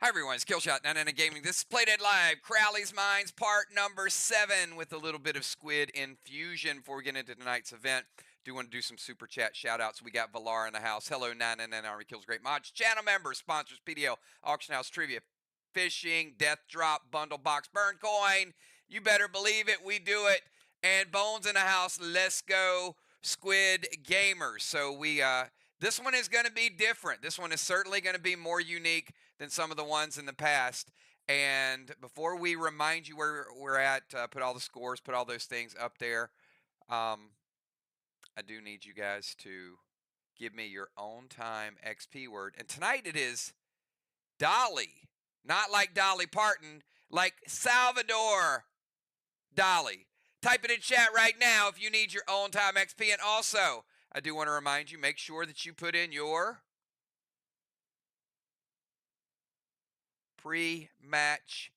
Hi everyone, it's Killshot 99 Gaming. This is Playdead Live, Crowley's Mines, part number 7 with a little bit of squid infusion before we get into tonight's event. Do want to do some super chat shout outs. We got Valar in the house. Hello, 999 Army Kills Great Mods. Channel members, sponsors, PDO, Auction House Trivia, Fishing, Death Drop, Bundle Box, Burn Coin. You better believe it, we do it. And Bones in the house, let's go Squid Gamers. So this one is going to be different. This one is certainly going to be more unique than some of the ones in the past. And before we remind you where we're at, put all the scores, put all those things up there. I do need you guys to give me your own time XP word. And tonight it is Dolly. Not like Dolly Parton, like Salvador Dolly. Type it in chat right now if you need your own time XP. And also, I do want to remind you, make sure that you put in your pre-match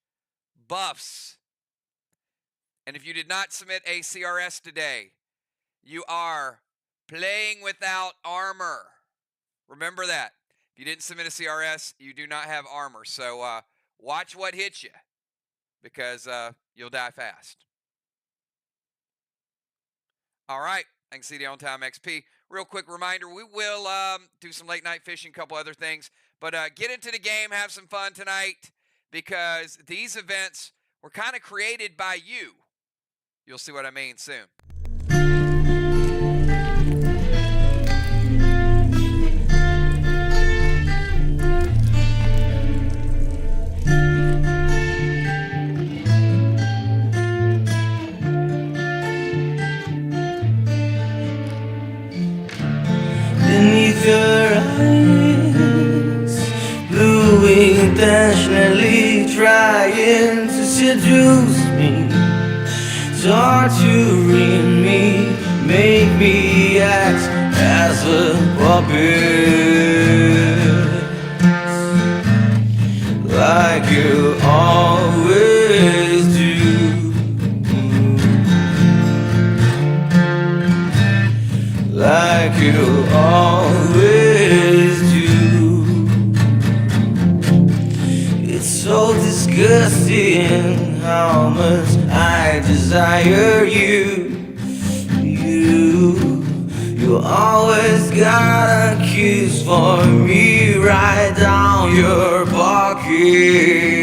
buffs. And if you did not submit a CRS today, you are playing without armor. Remember that. If you didn't submit a CRS, you do not have armor. So watch what hits you, because you'll die fast. All right. I can see the on-time XP. Real quick reminder, we will do some late night fishing, a couple other things. But get into the game, have some fun tonight, because these events were kind of created by you. You'll see what I mean soon. Your eyes, blue intentionally trying to seduce me, torturing me, make me act as a puppet, like you always do, like you always do. It's so disgusting how much I desire you. You always got a kiss for me right down your pocket.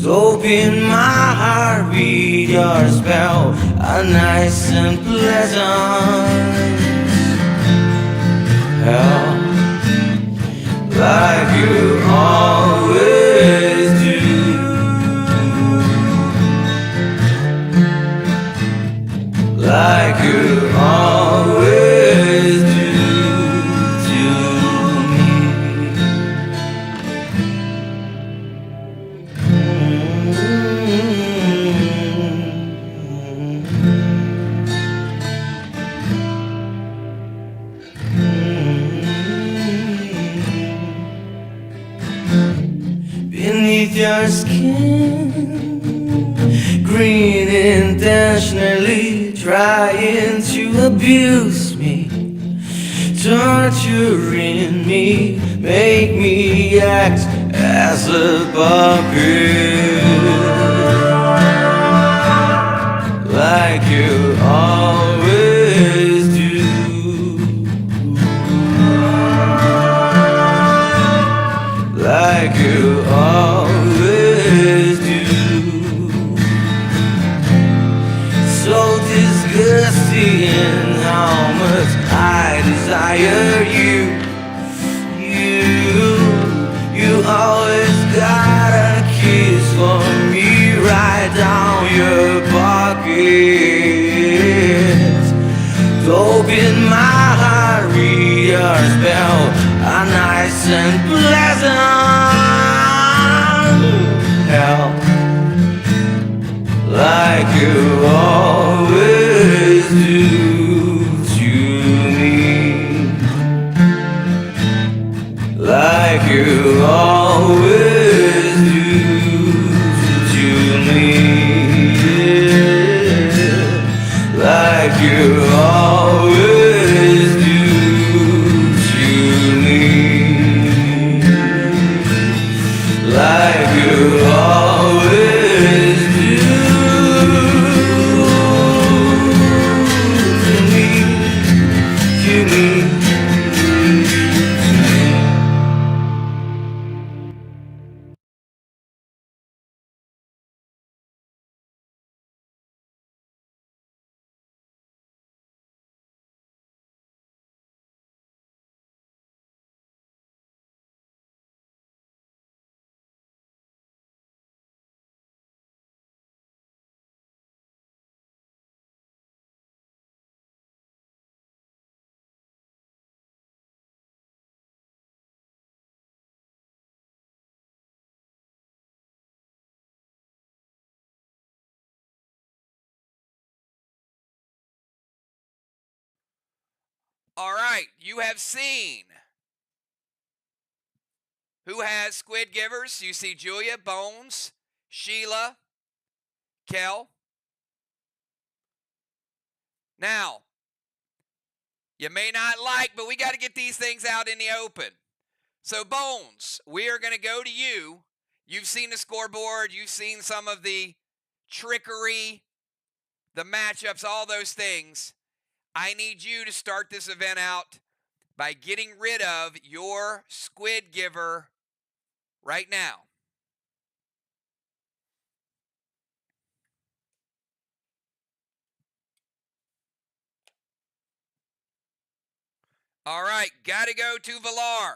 Open my heart, read your spell, a nice and pleasant hell, like you always do, like you always do to me. Beneath your skin, green intentionally trying to abuse me, torturing me, make me act as a puppet, like you always do, like you always do. So disgusting how much I desire you. You always got a kiss for me right down your pocket. Open my heart, read your spell, a nice and pleasant hell, like you always do to me, like you always do to me, like you always do to me. All right, you have seen who has squid givers. You see Julia, Bones, Sheila, Kel. Now, you may not like, but we got to get these things out in the open. So, Bones, we are going to go to you. You've seen the scoreboard. You've seen some of the trickery, the matchups, all those things. I need you to start this event out by getting rid of your squid giver right now. All right, got to go to Valar.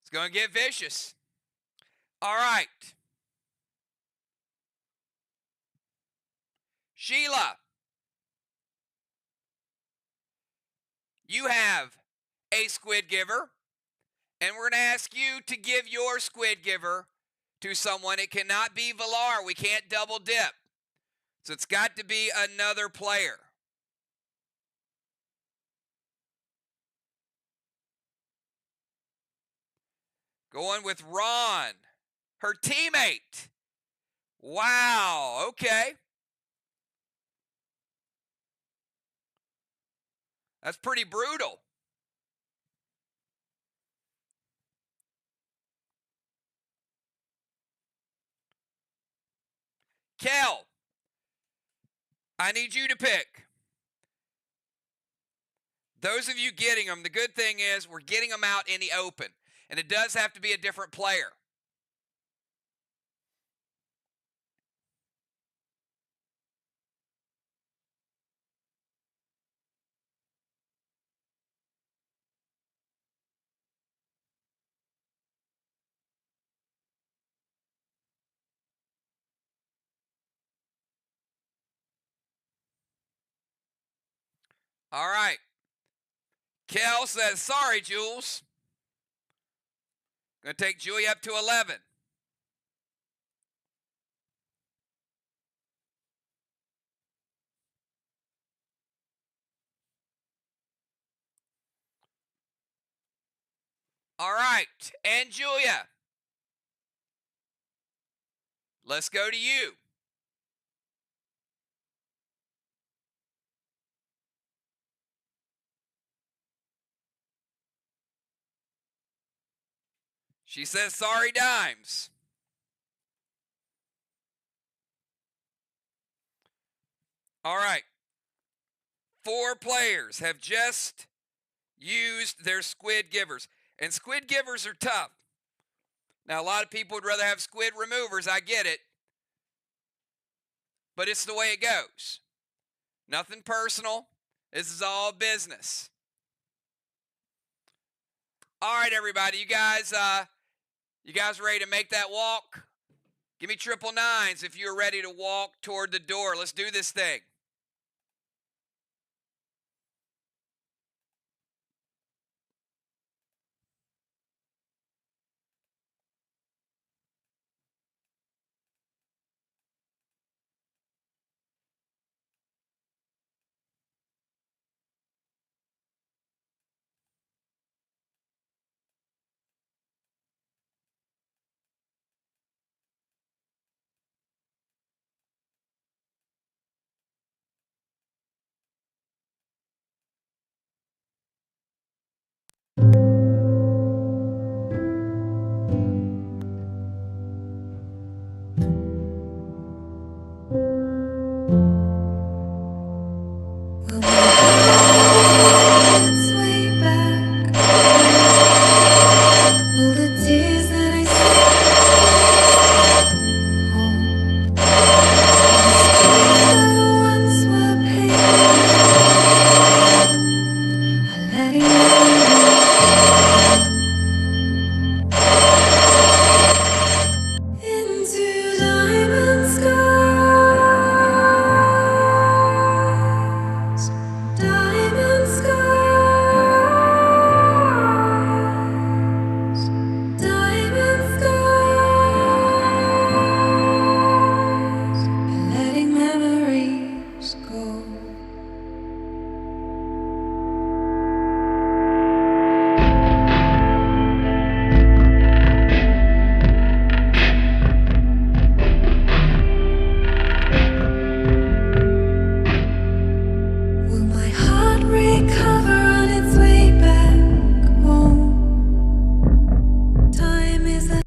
It's going to get vicious. All right. Sheila, you have a squid giver, and we're going to ask you to give your squid giver to someone. It cannot be Valar. We can't double dip. So it's got to be another player. Going with Ron, her teammate. Wow, okay. That's pretty brutal. Kel, I need you to pick. Those of you getting them, the good thing is we're getting them out in the open. And it does have to be a different player. All right. Kel says, sorry, Jules. Going to take Julie up to 11. All right. And Julia, let's go to you. She says, sorry, Dimes. All right. 4 players have just used their squid givers. And squid givers are tough. Now, a lot of people would rather have squid removers. I get it. But it's the way it goes. Nothing personal. This is all business. All right, everybody. You guys ready to make that walk? Give me 999s if you're ready to walk toward the door. Let's do this thing. Will my heart recover on its way back home? Time is a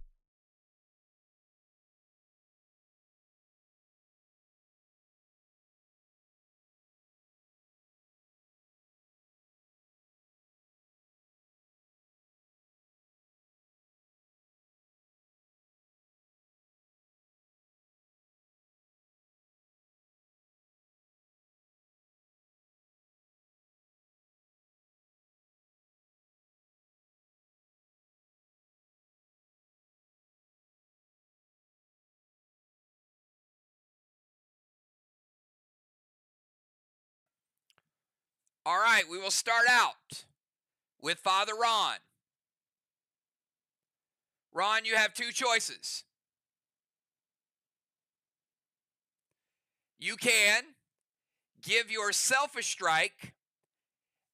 All right, we will start out with Father Ron. Ron, you have two choices. You can give yourself a strike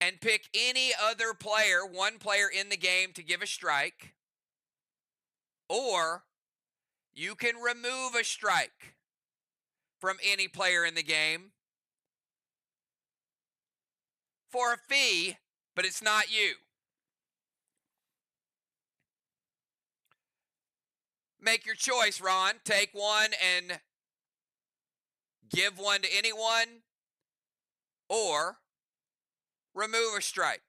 and pick any other player, one player in the game, to give a strike, or you can remove a strike from any player in the game for a fee, but it's not you. Make your choice, Ron. Take one and give one to anyone, or remove a strike.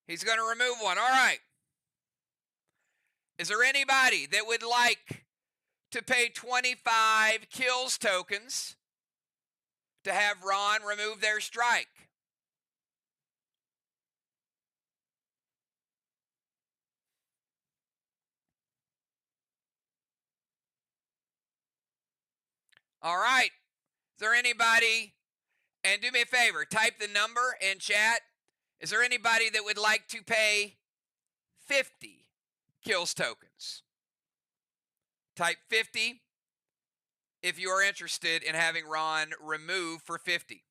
He's going to remove one. All right. Is there anybody that would like to pay 25 kills tokens to have Ron remove their strike? All right. Is there anybody, and do me a favor, type the number in chat. Is there anybody that would like to pay 50 kills tokens? Type 50 if you are interested in having Ron remove for 50.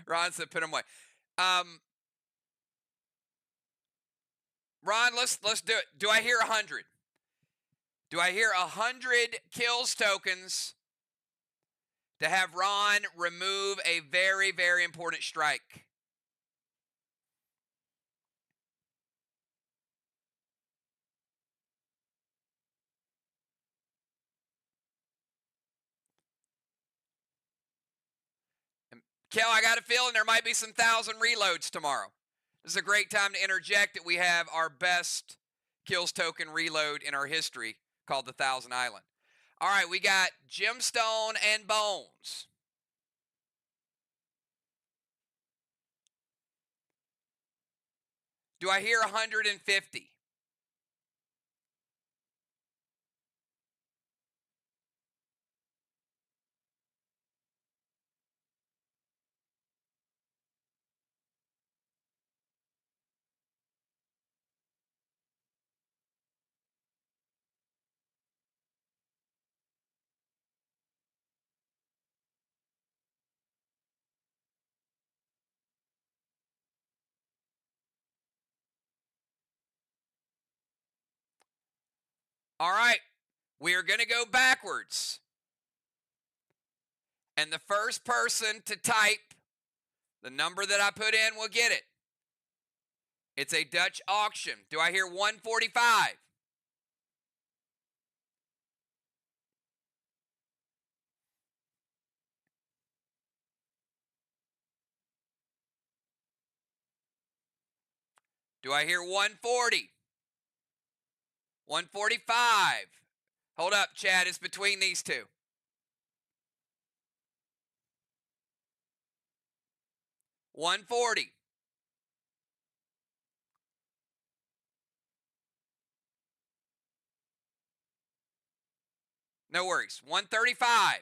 Ron said put him away. Ron, let's do it. Do I hear 100? Do I hear 100 kills tokens to have Ron remove a very, very important strike? And Kel, I got a feeling there might be some 1,000 reloads tomorrow. This is a great time to interject that we have our best kills token reload in our history called the 1,000 Island. All right, we got Gemstone and Bones. Do I hear 150? All right, we are going to go backwards. And the first person to type the number that I put in will get it. It's a Dutch auction. Do I hear 145? Do I hear 140? 145. Hold up, Chad. It's between these two. 140. No worries. 135.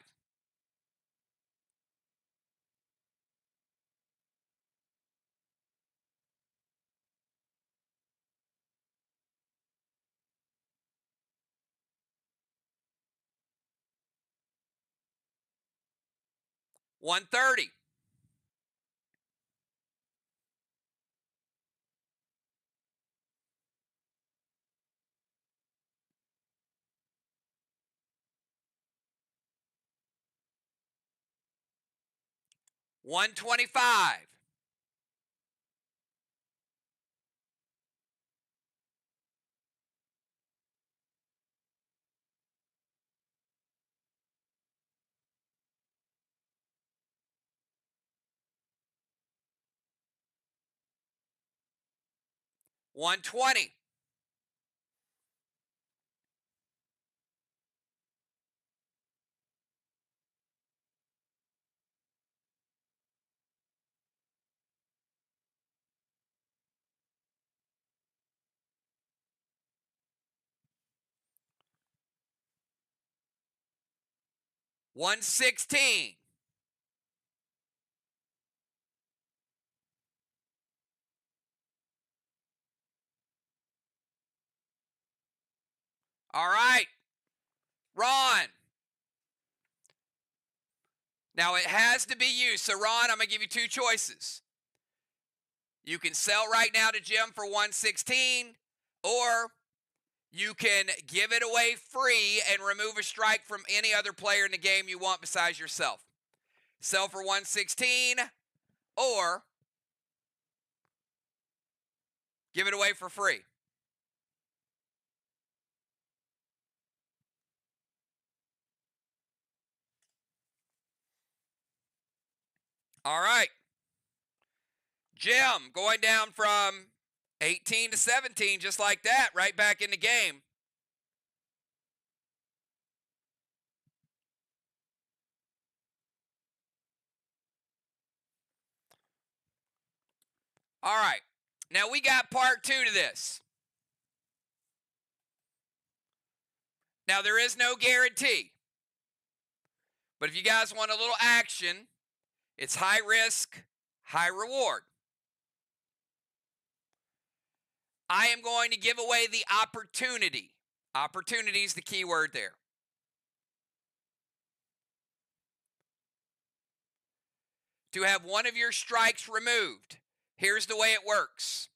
130. 125. 120. 116. 1. All right. Ron. Now it has to be you. So Ron, I'm going to give you two choices. You can sell right now to Jim for 116, or you can give it away free and remove a strike from any other player in the game you want besides yourself. Sell for 116, or give it away for free. All right. Jim, going down from 18 to 17, just like that, right back in the game. All right. Now we got part 2 to this. Now there is no guarantee. But if you guys want a little action, it's high risk, high reward. I am going to give away the opportunity. Opportunity is the key word there. To have one of your strikes removed. Here's the way it works.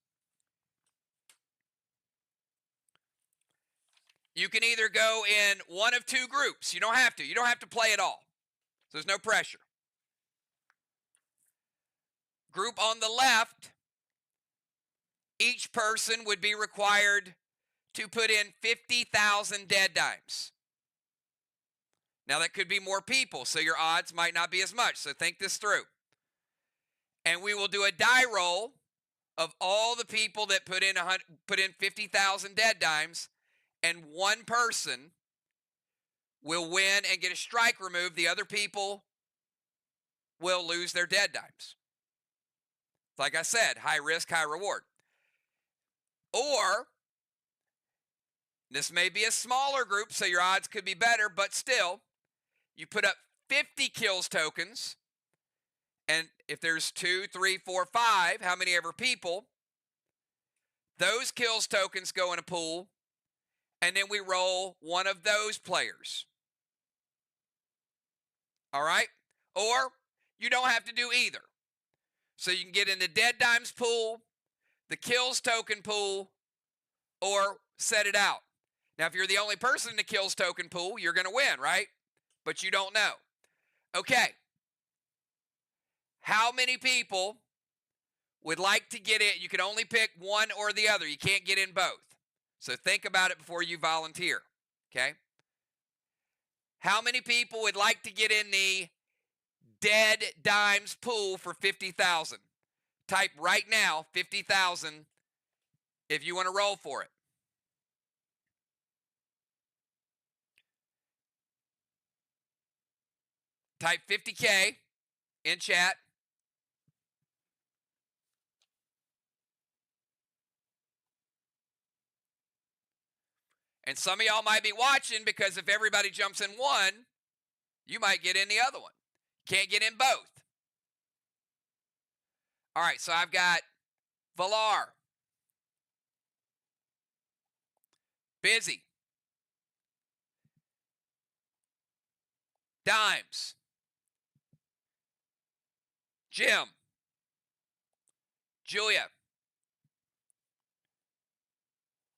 You can either go in one of two groups. You don't have to. You don't have to play at all. So there's no pressure. Group on the left, each person would be required to put in 50,000 dead dimes. Now that could be more people, so your odds might not be as much. So think this through. And we will do a die roll of all the people that put in 50,000 dead dimes, and one person will win and get a strike removed. The other people will lose their dead dimes. Like I said, high risk, high reward. Or, this may be a smaller group, so your odds could be better, but still, you put up 50 kills tokens, and if there's 2, 3, 4, 5, how many ever people, those kills tokens go in a pool, and then we roll one of those players. All right? Or, you don't have to do either. So you can get in the dead dimes pool, the kills token pool, or set it out. Now, if you're the only person in the kills token pool, you're going to win, right? But you don't know. Okay. How many people would like to get in? You can only pick one or the other. You can't get in both. So think about it before you volunteer, okay? How many people would like to get in the dead dimes pool for 50,000? Type right now 50,000 if you want to roll for it. Type 50K in chat. And some of y'all might be watching because if everybody jumps in one, you might get in the other one. Can't get in both. All right, so I've got Valar, Busy, Dimes, Jim, Julia,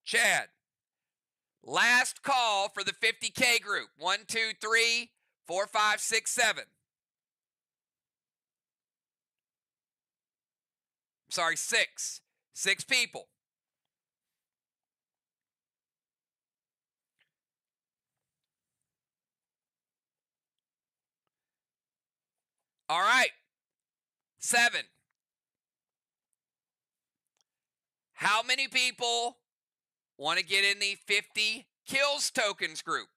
Chad. Last call for the 50K group. 1, 2, 3, 4, 5, 6, 7. Sorry, 6. 6 people. All right. 7. How many people want to get in the 50 kills tokens group?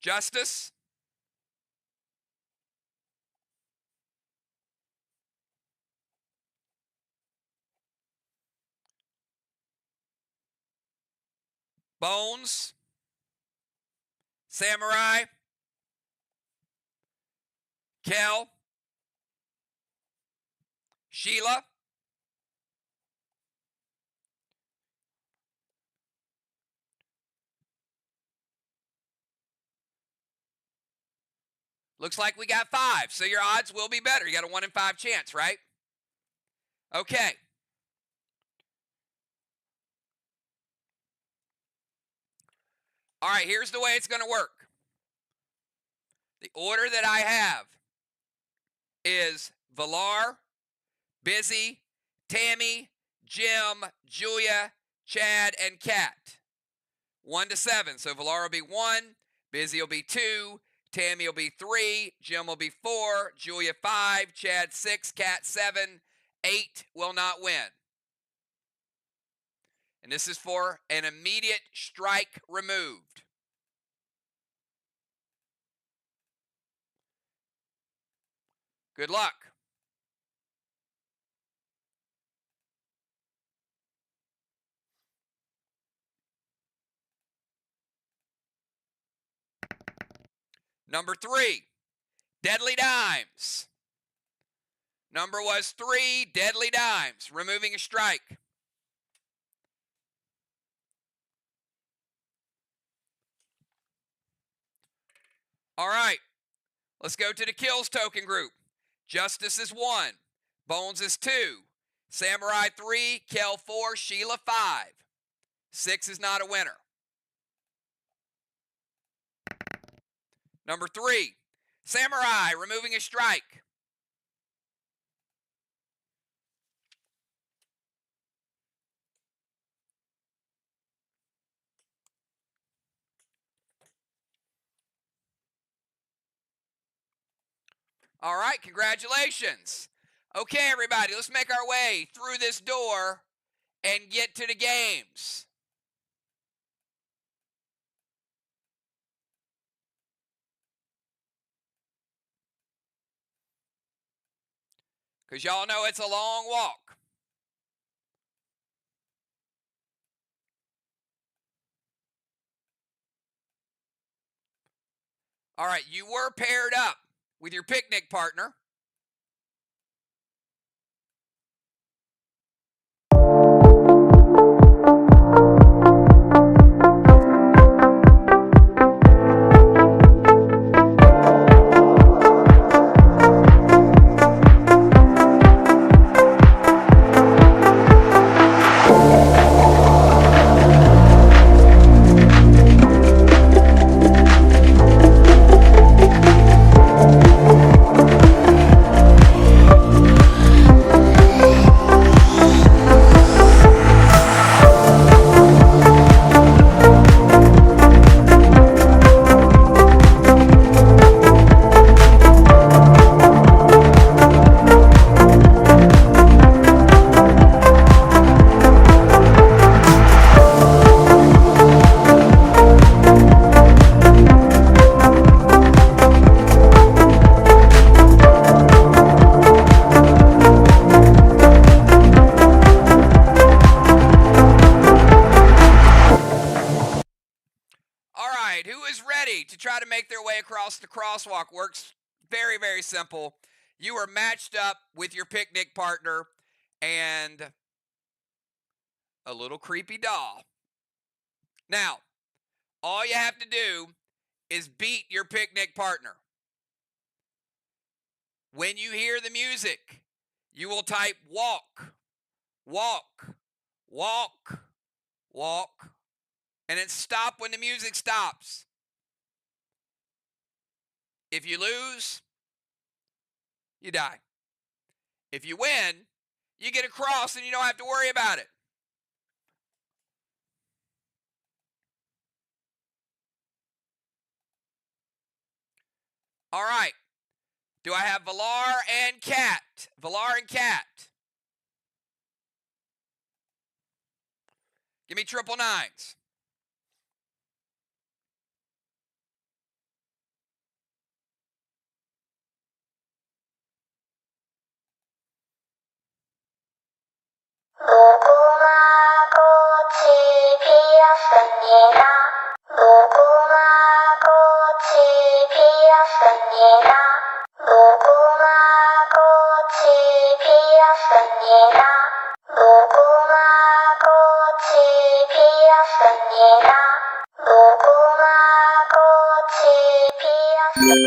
Justice? Bones? Samurai? Kel? Sheila? Looks like we got 5, so your odds will be better. You got a 1 in 5 chance, right? Okay. All right, here's the way it's going to work. The order that I have is Valar, Busy, Tammy, Jim, Julia, Chad, and Kat. 1 to 7. So Valar will be 1, Busy will be 2, Tammy will be 3, Jim will be 4, Julia 5, Chad 6, Kat 7, 8 will not win. And this is for an immediate strike removed. Good luck. Number 3, Deadly Dimes. Number was 3, Deadly Dimes, removing a strike. All right, let's go to the kills token group. Justice is 1, Bones is 2, Samurai 3, Kel 4, Sheila 5. 6 is not a winner. Number 3, Samurai, removing a strike. All right, congratulations. Okay, everybody, let's make our way through this door and get to the games. Because y'all know it's a long walk. All right, you were paired up with your picnic partner. B to try to make their way across the crosswalk works very, very simple. You are matched up with your picnic partner and a little creepy doll. Now, all you have to do is beat your picnic partner. When you hear the music, you will type walk, walk, walk, walk, and then stop when the music stops. If you lose, you die. If you win, you get a cross and you don't have to worry about it. All right. Do I have Valar and Cat? Valar and Cat. Give me triple nines. 무궁화 꽃이 피었습니다. 무궁화 꽃이 피었습니다. 무궁화 꽃이 피었습니다. 무궁화 꽃이 피었습니다. 무궁화 꽃이 피었습니다.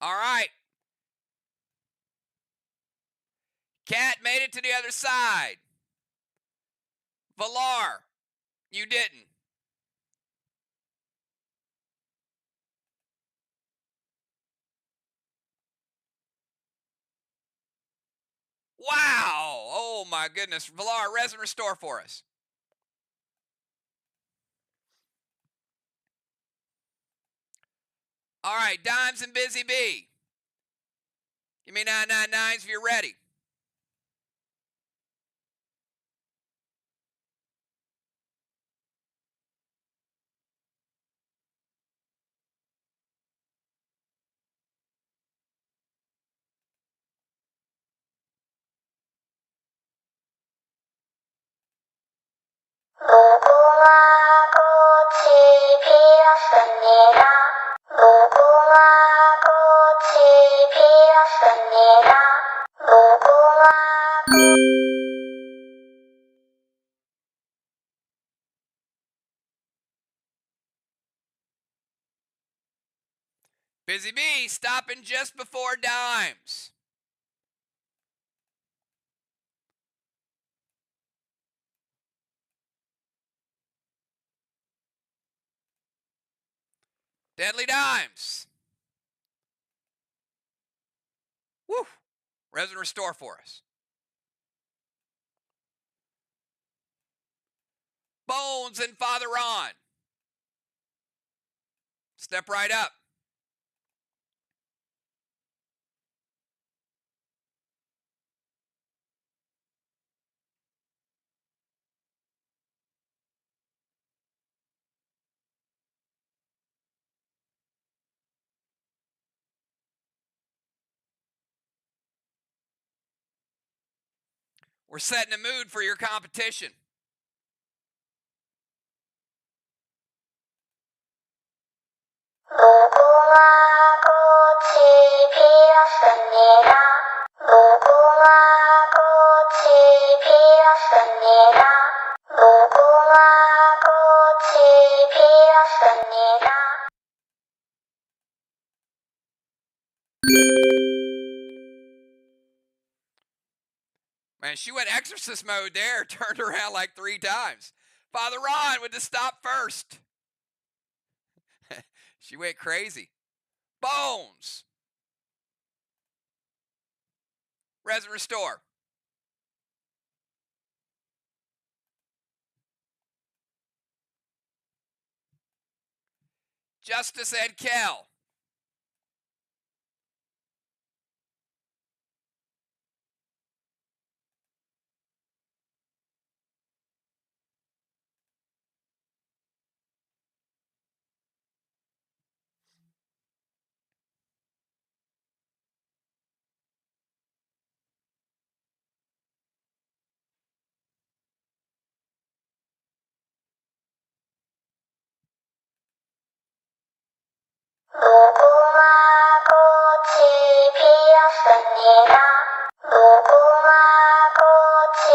All right. Cat made it to the other side. Valar, you didn't. Wow. Oh my goodness. Valar, res and restore for us. All right, Dimes and Busy Bee. Give me 999s if you're ready. 무궁화 꽃이 피었습니다. 무궁화 꽃이 피었습니다. 무궁화 Busy Bee stopping just before Dimes. Deadly Dimes. Woo. Res and restore for us. Bones and Father Ron. Step right up. We're setting a mood for your competition. 무궁화 꽃이 피었습니다. 무궁화 꽃이 피었습니다. 무궁화 꽃이 피었습니다. Man, she went exorcist mode there, turned around like 3 times. Father Ron with the stop first. She went crazy. Bones. Res and restore. Justice Ed Kell. 피었습니다. 무궁화 꽃이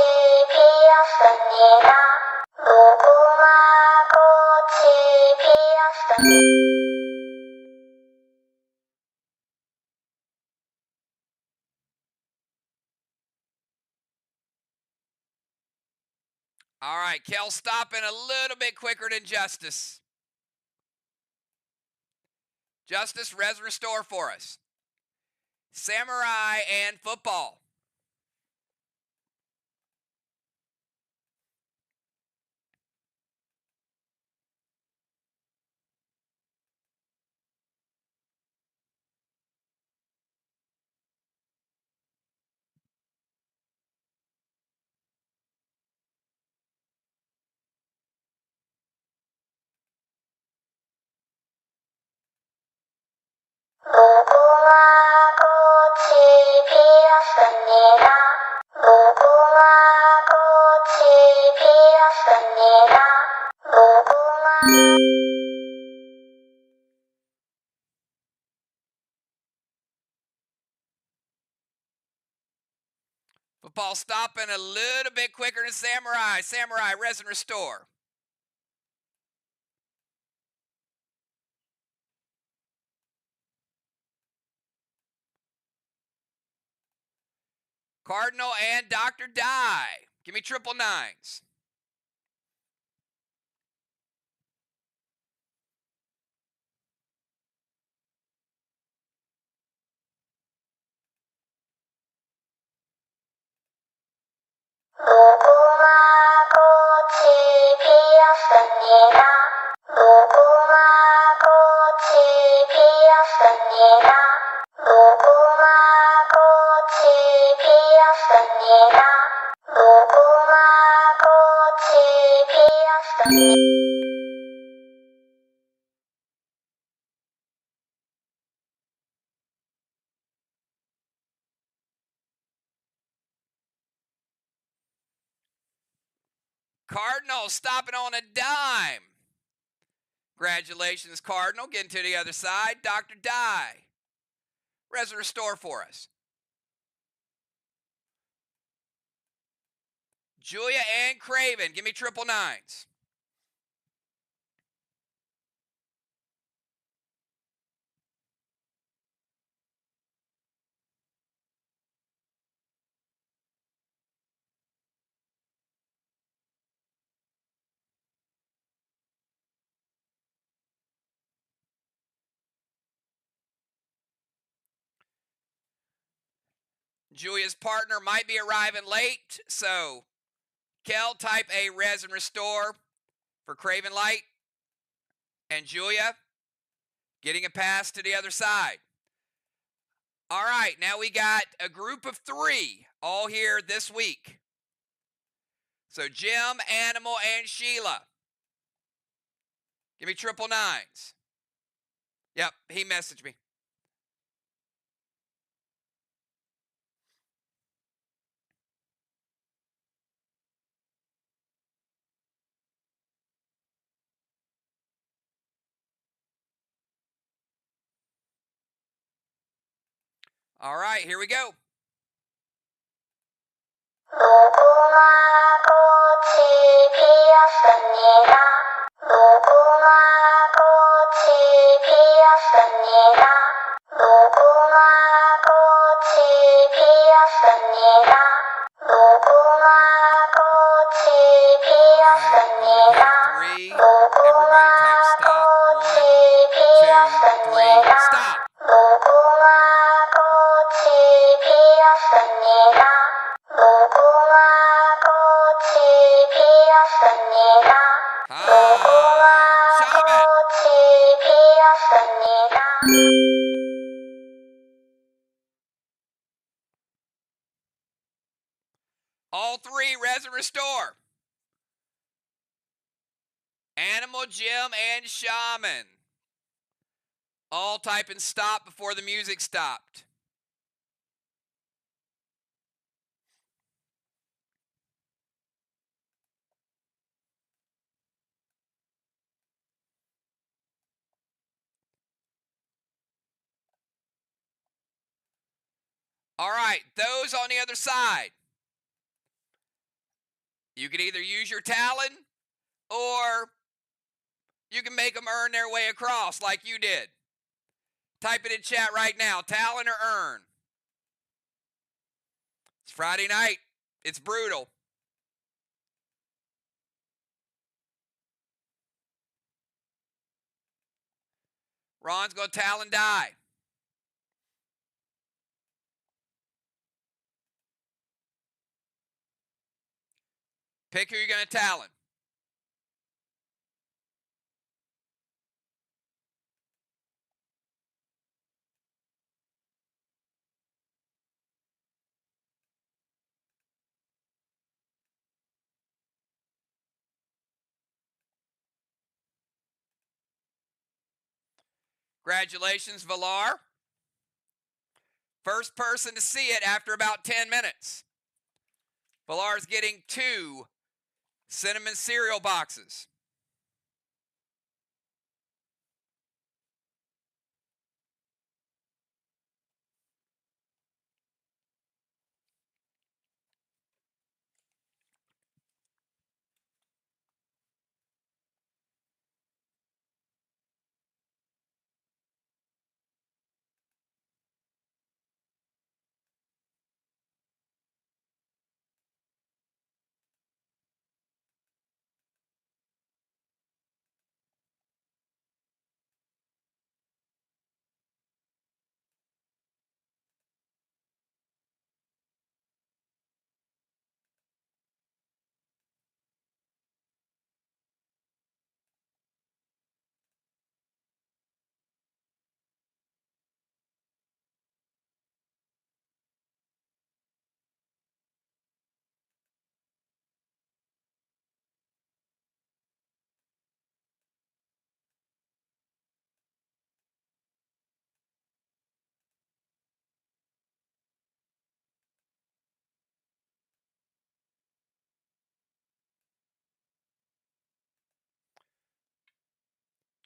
피었습니다. 무궁화 꽃이 피었습니다. All right, Kel stopping a little bit quicker than Justice. Justice, res restore for us. Samurai and football. 무궁화 꽃이 피었습니다. 무궁화 꽃이 피었습니다. 무궁화 Football stopping a little bit quicker than Samurai. Samurai, res and restore. Cardinal and Dr. Die. Give me triple nines. 무궁화 꽃이 피었습니다. 무궁화 꽃이 피었습니다. 무궁화 꽃이 피었습니다. 무궁화 꽃이 피었습니다. Cardinal stopping on a dime. Congratulations, Cardinal. Getting to the other side. Dr. Die. Res and restore for us. Julia and Craven. Give me triple nines. Julia's partner might be arriving late, so Kel, type a res and restore for Craven Light. And Julia getting a pass to the other side. All right, now we got a group of 3 all here this week. So Jim, Animal, and Sheila. Give me triple nines. Yep, he messaged me. All right, here we go. 무궁화 꽃이 피었습니다. 무궁화 꽃이 피었습니다. 무궁화 꽃이 피었습니다. 무궁화 꽃이 피었습니다. 3. Everybody type stop. 1, 2, 3, stop. 무궁화 꽃이 피었습니다. 무궁화 꽃이 피었습니다. Shaman. 꽃이 피었습니다. All 3, res and restore. Animal, Jim, and Shaman. All typing stop before the music stopped. All right, those on the other side. You can either use your Talon or you can make them earn their way across like you did. Type it in chat right now, Talon or earn. It's Friday night. It's brutal. Ron's going to Talon die. Pick who you're going to Talon. Congratulations, Valar. First person to see it after about 10 minutes. Valar's getting 2 cinnamon cereal boxes.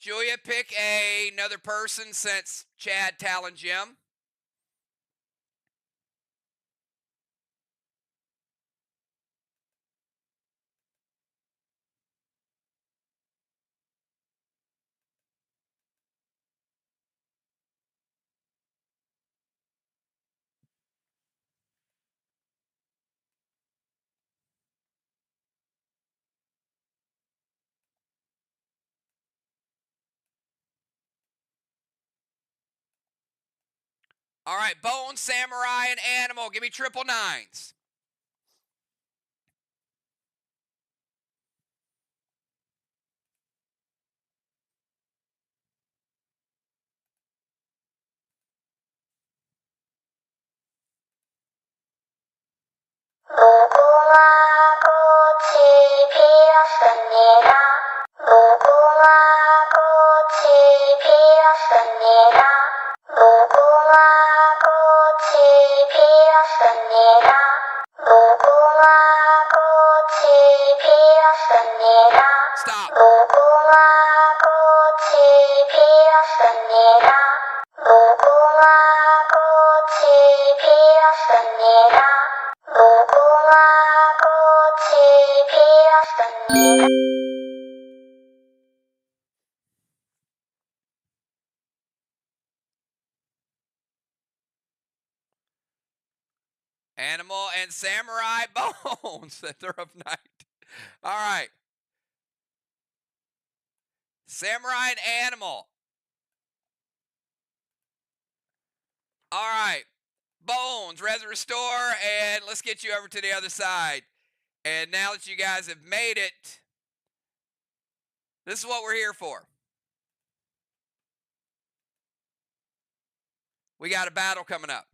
Julia, pick another person since Chad, Talon, Jim. All right, Bone, Samurai, and Animal. Give me 999s. 무궁화 꽃이 피었습니다. 무궁화 꽃이 피었습니다. 무궁화 꽃이 피었습니다. 무궁화 꽃이 피었습니다. Stop. 무궁화 꽃이 피었습니다. 무궁화 꽃이 피었습니다. 무궁화 꽃이 피었습니다. Animal and Samurai Bones, Center of Night. All right. Samurai and Animal. All right. Bones, Res Restore, and let's get you over to the other side. And now that you guys have made it, this is what we're here for. We got a battle coming up.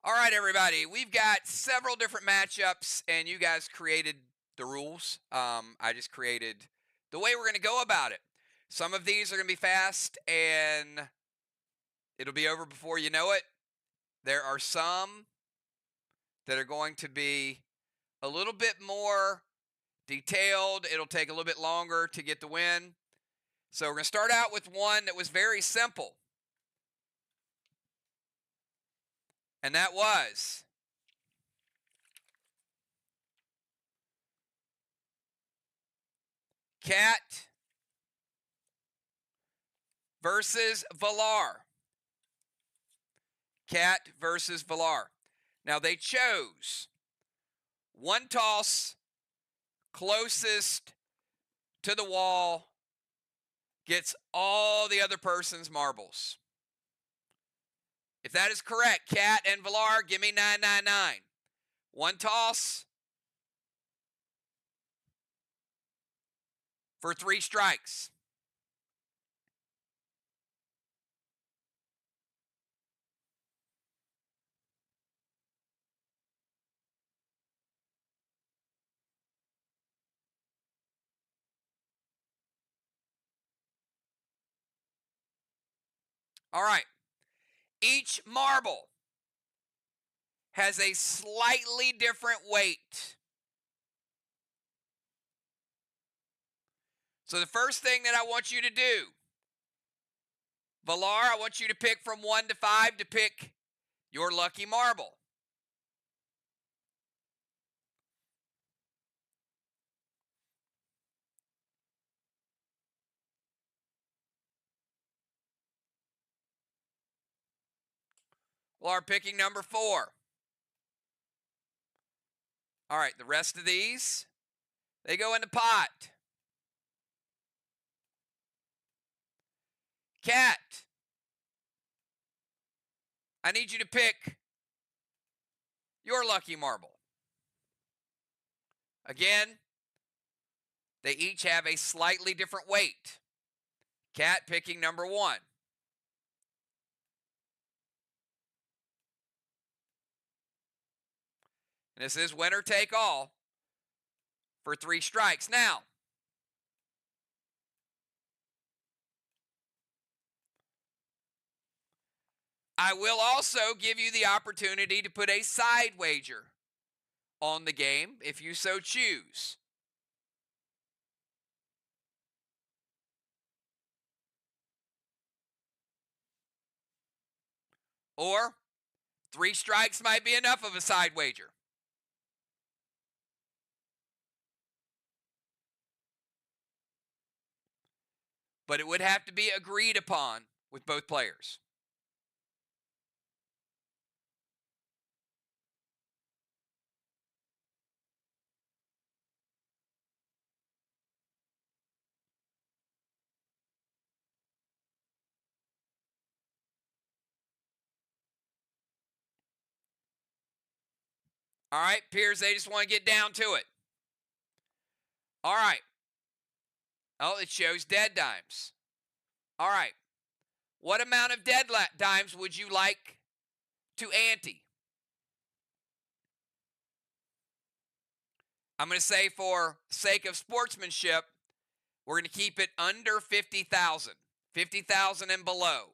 All right, everybody. We've got several different matchups, and you guys created the rules. I just created the way we're going to go about it. Some of these are going to be fast, and it'll be over before you know it. There are some that are going to be a little bit more detailed. It'll take a little bit longer to get the win. So we're going to start out with one that was very simple. And that was Cat versus Valar. Cat versus Valar. Now they chose one toss, closest to the wall, gets all the other person's marbles. If that is correct, Cat and Valar, give me 999. One toss for 3 strikes. All right. Each marble has a slightly different weight. So the first thing that I want you to do, Valar, I want you to pick from 1 to 5 to pick your lucky marble. Valar picking number 4. All right, the rest of these, they go in the pot. Cat, I need you to pick your lucky marble. Again, they each have a slightly different weight. Cat picking number 1. And this is winner take all for 3 strikes. Now, I will also give you the opportunity to put a side wager on the game if you so choose. Or 3 strikes might be enough of a side wager. But it would have to be agreed upon with both players. All right, peers, they just want to get down to it. All right. Oh, it shows dead dimes. All right. What amount of dead dimes would you like to ante? I'm going to say for sake of sportsmanship, we're going to keep it under 50,000. 50,000 and below.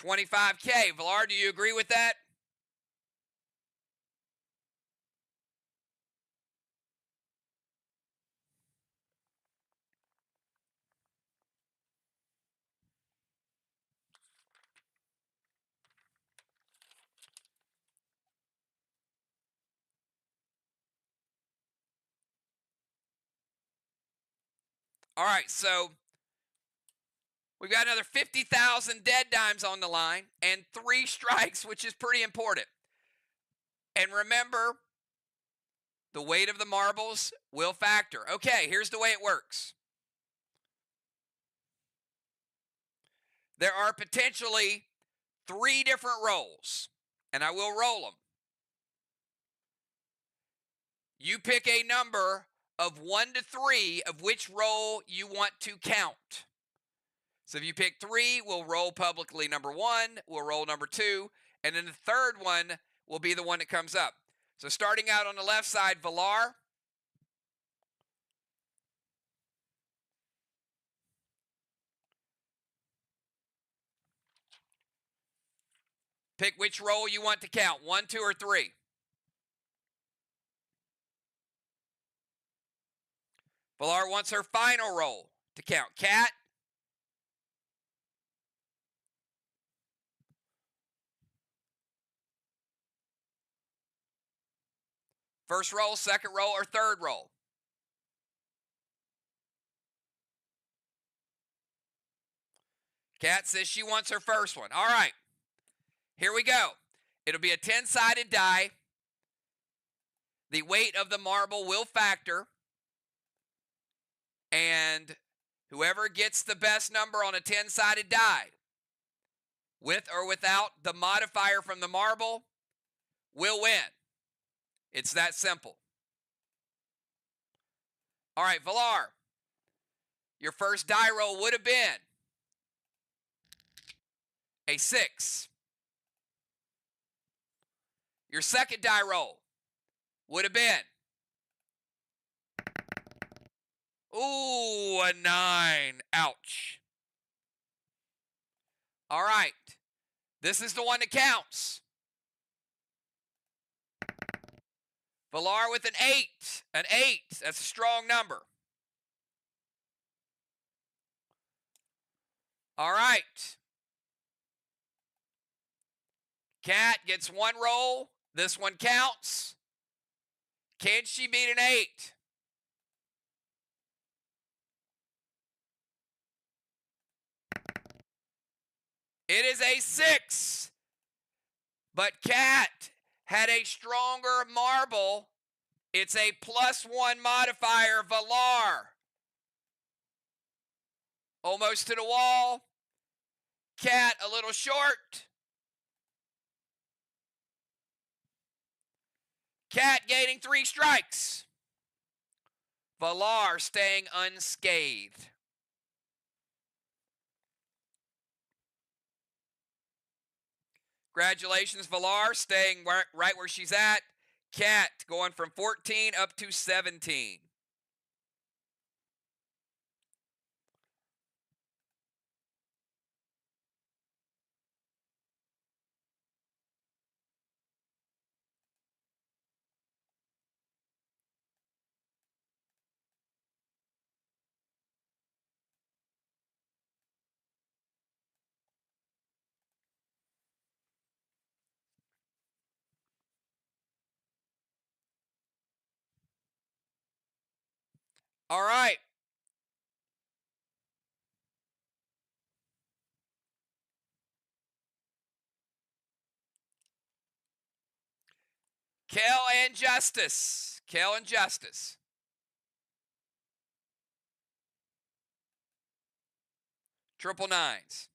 $25K. Valar, do you agree with that? All right, so we've got another 50,000 dead dimes on the line and 3 strikes, which is pretty important. And remember, the weight of the marbles will factor. Okay, here's the way it works. there are potentially 3 different rolls, and I will roll them. You pick a number of 1 to 3 of which roll you want to count. So if you pick 3, we'll roll publicly number 1, we'll roll number 2, and then the third one will be the one that comes up. So starting out on the left side, Valar. Pick which roll you want to count, 1, 2, or 3. Valar wants her final roll to count. Cat. First roll, second roll, or third roll? Cat says she wants her first one. All right. Here we go. It'll be a 10-sided die. The weight of the marble will factor. And whoever gets the best number on a 10-sided die, with or without the modifier from the marble, will win. It's that simple. All right, Valar, your first die roll would have been a 6. Your second die roll would have been, ooh, a 9. Ouch. All right. This is the one that counts. Valar with an 8. An 8. That's a strong number. All right. Cat gets 1 roll. This one counts. Can she beat an 8? It is a 6. But Cat had a stronger marble. It's a +1 modifier, Valar. Almost to the wall. Cat a little short. Cat gaining 3 strikes. Valar staying unscathed. Congratulations, Valar, staying right where she's at. Cat going from 14 up to 17. All right. Kel and Justice. Kel and Justice. Triple 9s.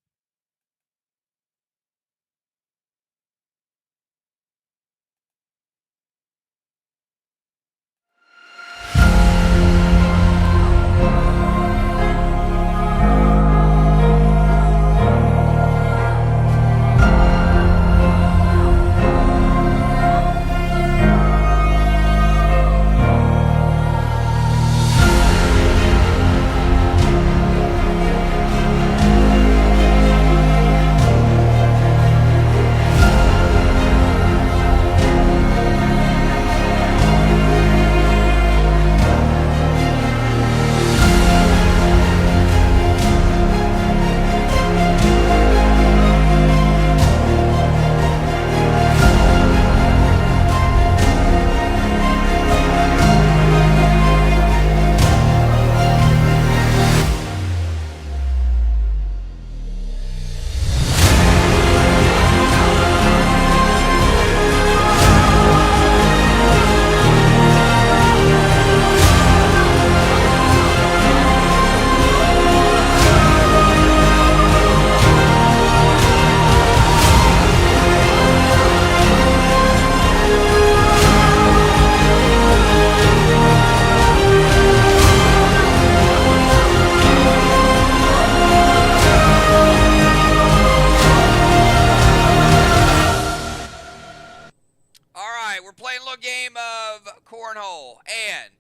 Kel. And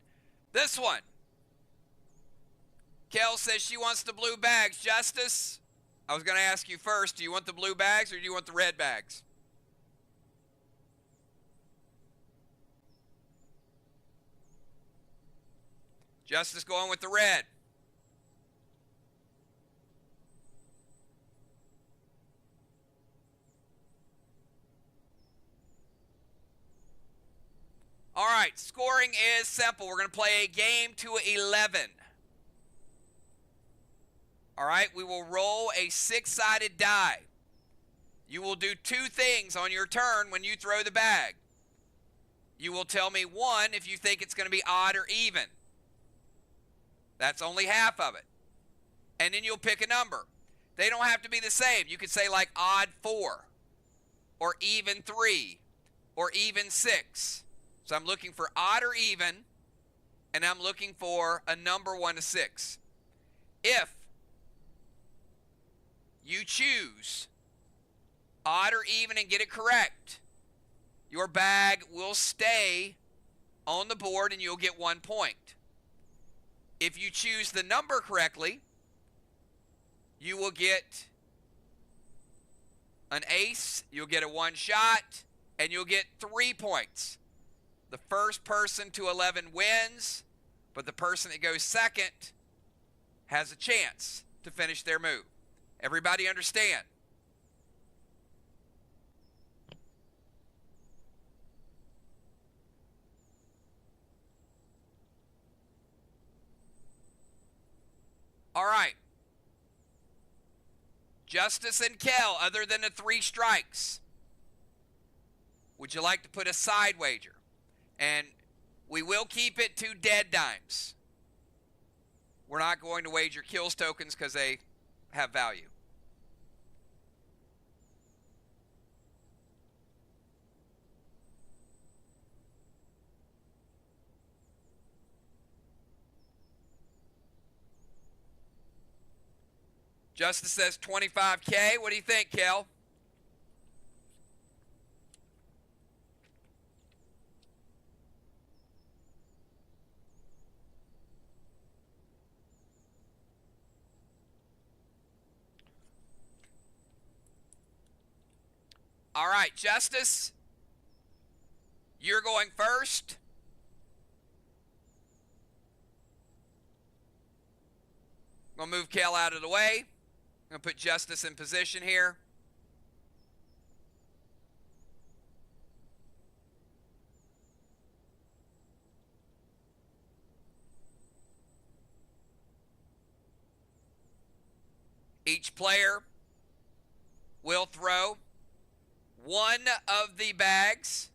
this one. Kel says she wants the blue bags. Justice, I was going to ask you first, do you want the blue bags or do you want the red bags? Justice going with the red. All right, scoring is simple. We're going to play a game to 11. All right, we will roll a 6-sided die. You will do 2 things on your turn when you throw the bag. You will tell me, 1, if you think it's going to be odd or even. That's only half of it. And then you'll pick a number. They don't have to be the same. You could say like odd 4 or even 3 or even 6. So I'm looking for odd or even, and I'm looking for a number 1 to 6. If you choose odd or even and get it correct, your bag will stay on the board and you'll get 1 point. If you choose the number correctly, you will get an ace, you'll get a 1 shot, and you'll get 3 points. The first person to 11 wins, but the person that goes second has a chance to finish their move. Everybody understand? All right. Justice and Kel, other than the 3 strikes, would you like to put a side wager? And we will keep it to dead dimes. We're not going to wager kills tokens because they have value. Justice says 25K. What do you think, Kel? All right, Justice, you're going first. I'm going to move Kel out of the way. I'm going to put Justice in position here. Each player will throw 1 of the bags.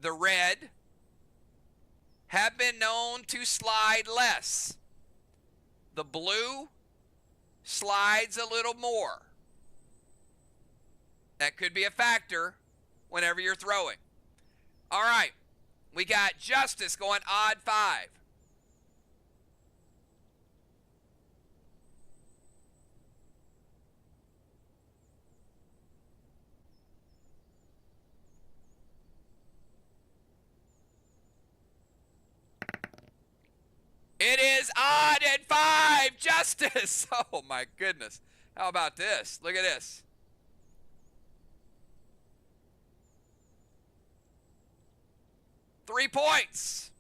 The red have been known to slide less. The blue slides a little more. That could be a factor whenever you're throwing. All right, we got Justice going odd 5. It is odd at 5, Justice. Oh my goodness. How about this? Look at this. Three points.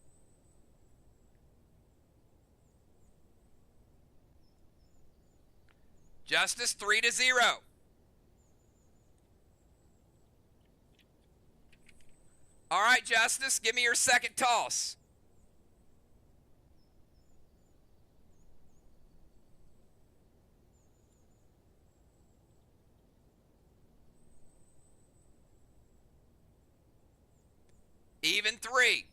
Justice 3-0. All right, Justice, give me your second toss. Even 3.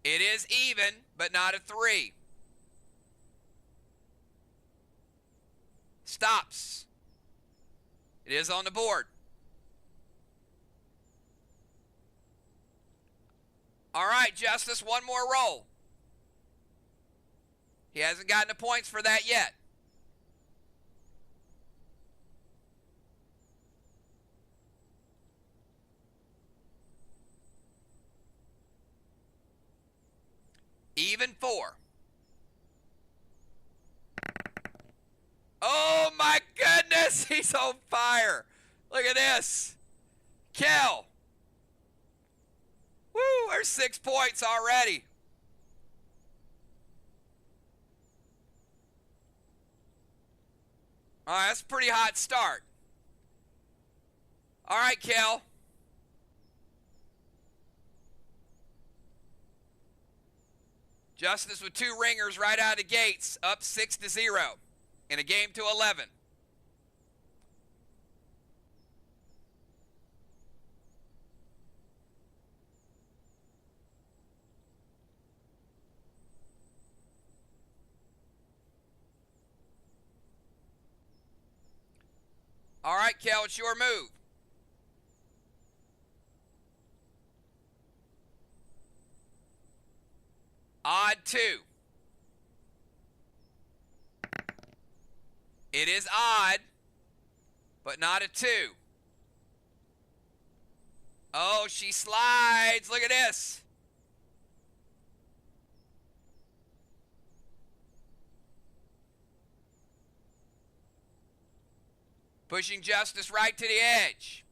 It is even, but not a 3. Stops. It is on the board. All right, Justice, one more roll. He hasn't gotten the points for that yet. even 4. Oh my goodness, he's on fire. Look at this. Kel. Woo, there's 6 points already. All right, that's a pretty hot start. All right, Kel. Justice with 2 ringers right out of the gates, up 6-0 in a game to 11. All right, Kel, it's your move. Odd 2. It is odd, but not a 2. Oh, she slides. Look at this. Pushing Justice right to the edge.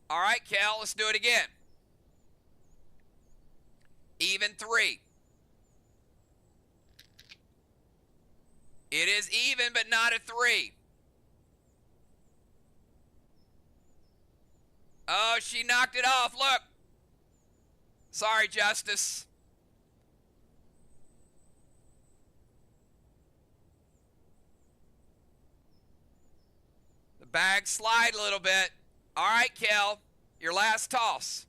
All right, Kel, let's do it again. Even 3. It is even, but not a 3. Oh, she knocked it off. Look. Sorry, Justice. The bag slide a little bit. All right, Kel, your last toss.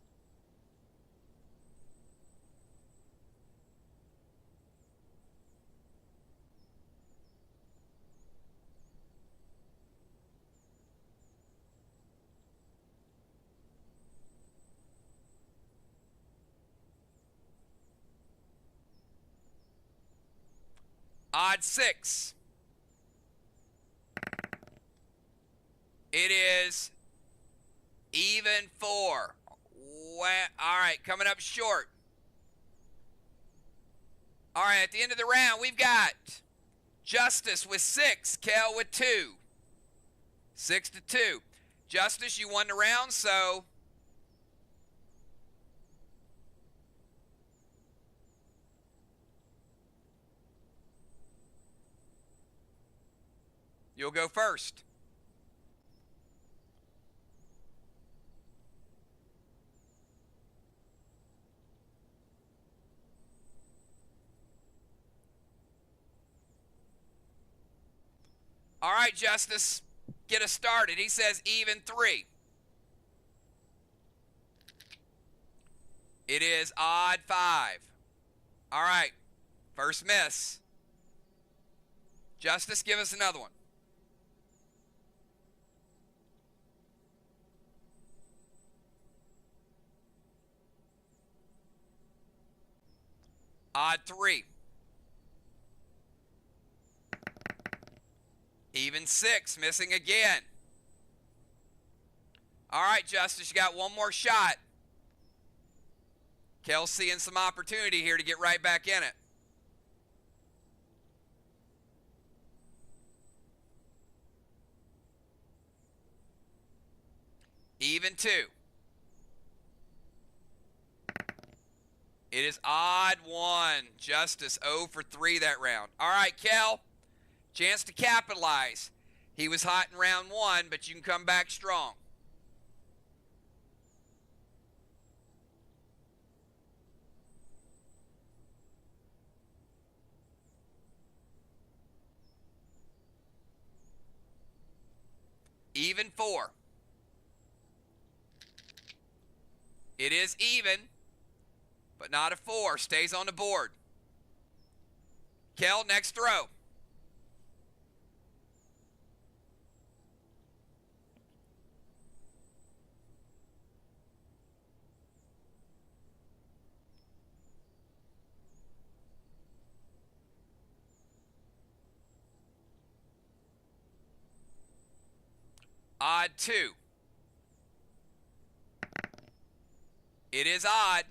Odd 6. It is even 4. All right, coming up short. All right, at the end of the round, we've got Justice with 6, Kel with 2. 6-2. Justice, you won the round, so you'll go first. All right, Justice, get us started. He says even 3. It is odd 5. All right, first miss. Justice, give us another one. Odd 3. Even 6, missing again. All right, Justice, you got one more shot. Kel's seeing some opportunity here to get right back in it. Even 2. It is odd 1. Justice 0 for 3 that round. All right, Kel. Chance to capitalize. He was hot in round 1, but you can come back strong. Even 4. It is even, but not a 4. Stays on the board. Kel, next throw. Odd 2. It is odd.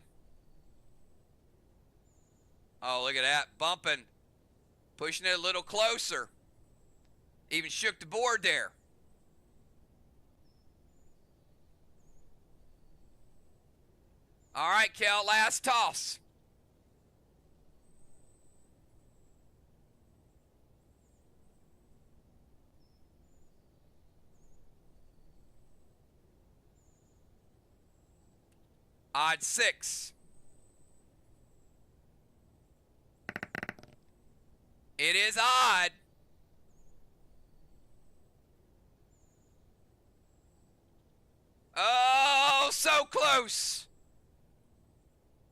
Oh, look at that. Bumping. Pushing it a little closer. Even shook the board there. All right, Kel, last toss. Odd 6. It is odd. Oh, so close.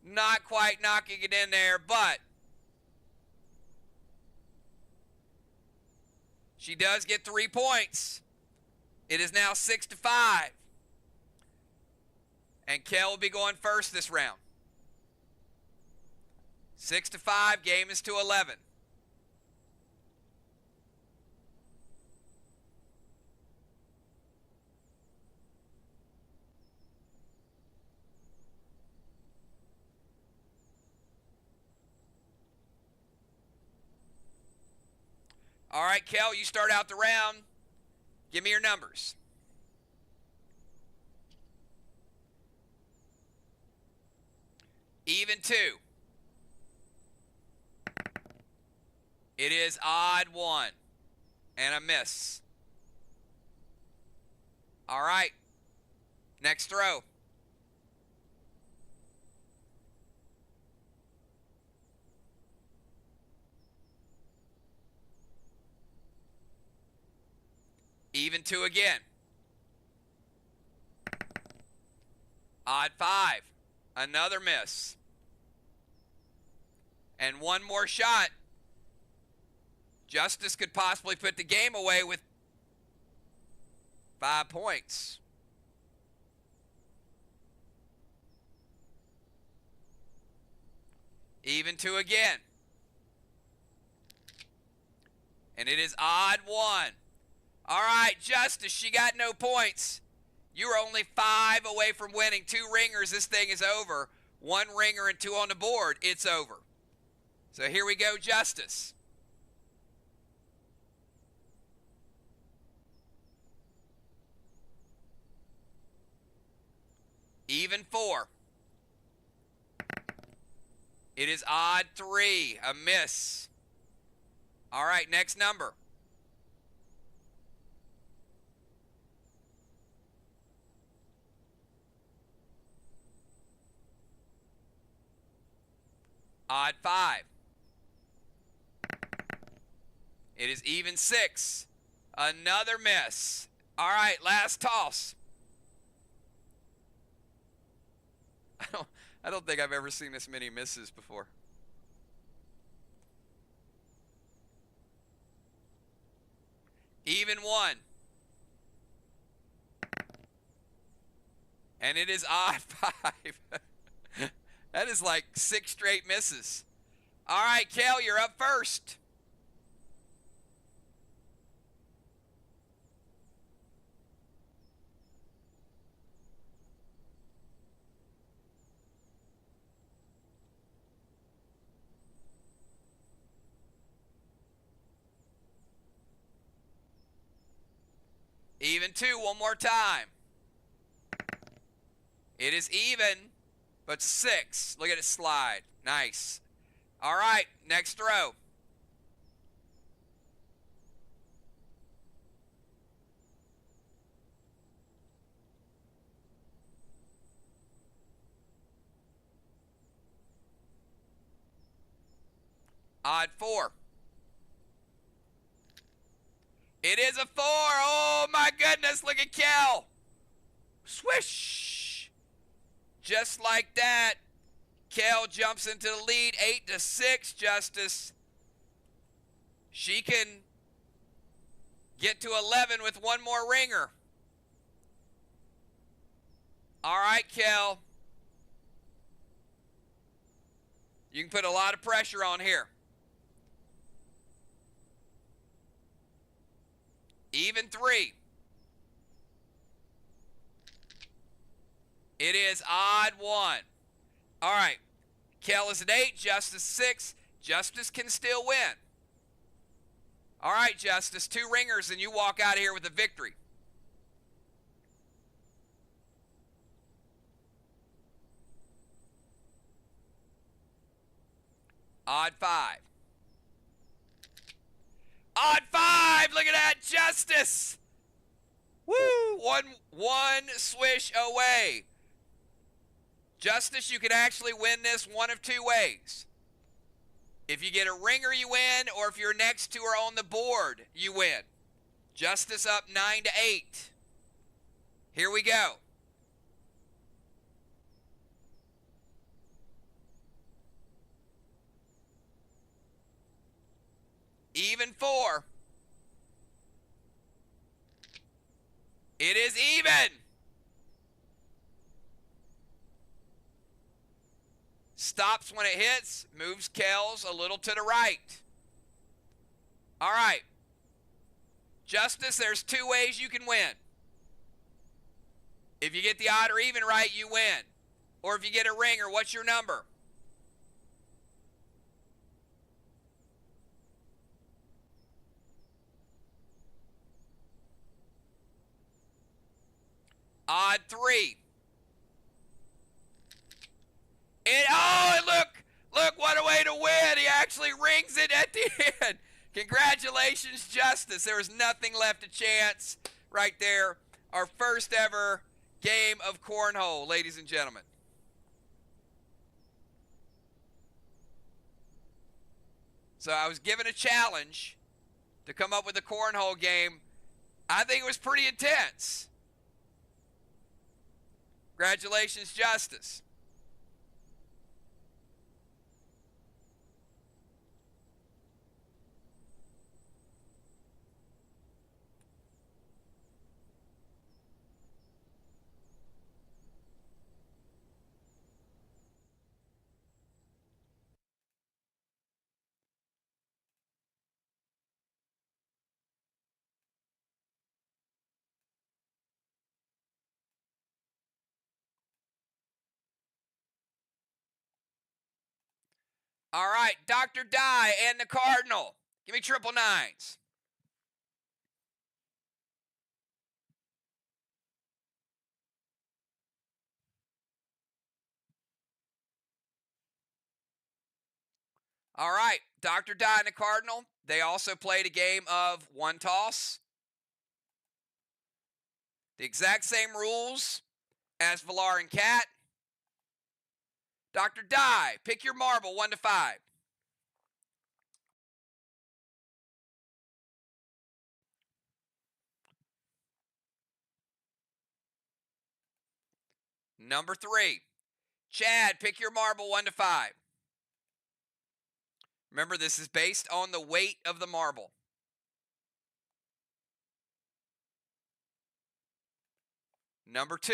Not quite knocking it in there, but she does get 3 points. It is now 6-5. And Kel will be going first this round. 6-5, game is to 11. All right, Kel, you start out the round. Give me your numbers. Even 2. It is odd 1. And a miss. All right. Next throw. Even 2 again. Odd 5. Another miss. And one more shot. Justice could possibly put the game away with 5 points. Even 2 again. And it is odd 1. All right, Justice, she got no points. You were only 5 away from winning. 2 ringers, this thing is over. 1 ringer and 2 on the board, it's over. So here we go, Justice. Even 4. It is odd 3, a miss. All right, next number. Odd 5. It is even 6. Another miss. All right, last toss. I don't think I've ever seen this many misses before. Even 1. And it is odd 5. That is like 6 straight misses. All right, Kel, you're up first. Even 2, one more time. It is even, but 6. Look at it slide. Nice. All right, next throw. Odd 4. It is a 4. Oh my goodness, look at Kel. Swish. Just like that, Kel jumps into the lead, 8-6, Justice. She can get to 11 with 1 more ringer. All right, Kel. You can put a lot of pressure on here. Even 3. It is odd 1. All right. Kel is an 8, Justice 6. Justice can still win. All right, Justice, 2 ringers and you walk out of here with a victory. Odd 5. Odd 5! Look at that, Justice! Woo! One swish away. Justice, you can actually win this one of 2 ways. If you get a ringer, you win, or if your next 2 are on the board, you win. Justice up 9-8. Here we go. Even 4. It is even. Stops when it hits, moves Kells a little to the right. All right. Justice, there's 2 ways you can win. If you get the odd or even right, you win. Or if you get a ringer, what's your number? Odd 3. Look, what a way to win. He actually rings it at the end. Congratulations, Justice. There was nothing left to chance right there. Our first ever game of cornhole, ladies and gentlemen. So I was given a challenge to come up with a cornhole game. I think it was pretty intense. Congratulations, Justice. All right, Dr. Dye and the Cardinal. Give me 999s. All right, Dr. Dye and the Cardinal. They also played a game of 1 toss. The exact same rules as Valar and Cat. Dr. Dye, pick your marble 1 to 5. Number 3. Chad, pick your marble 1 to 5. Remember, this is based on the weight of the marble. Number 2.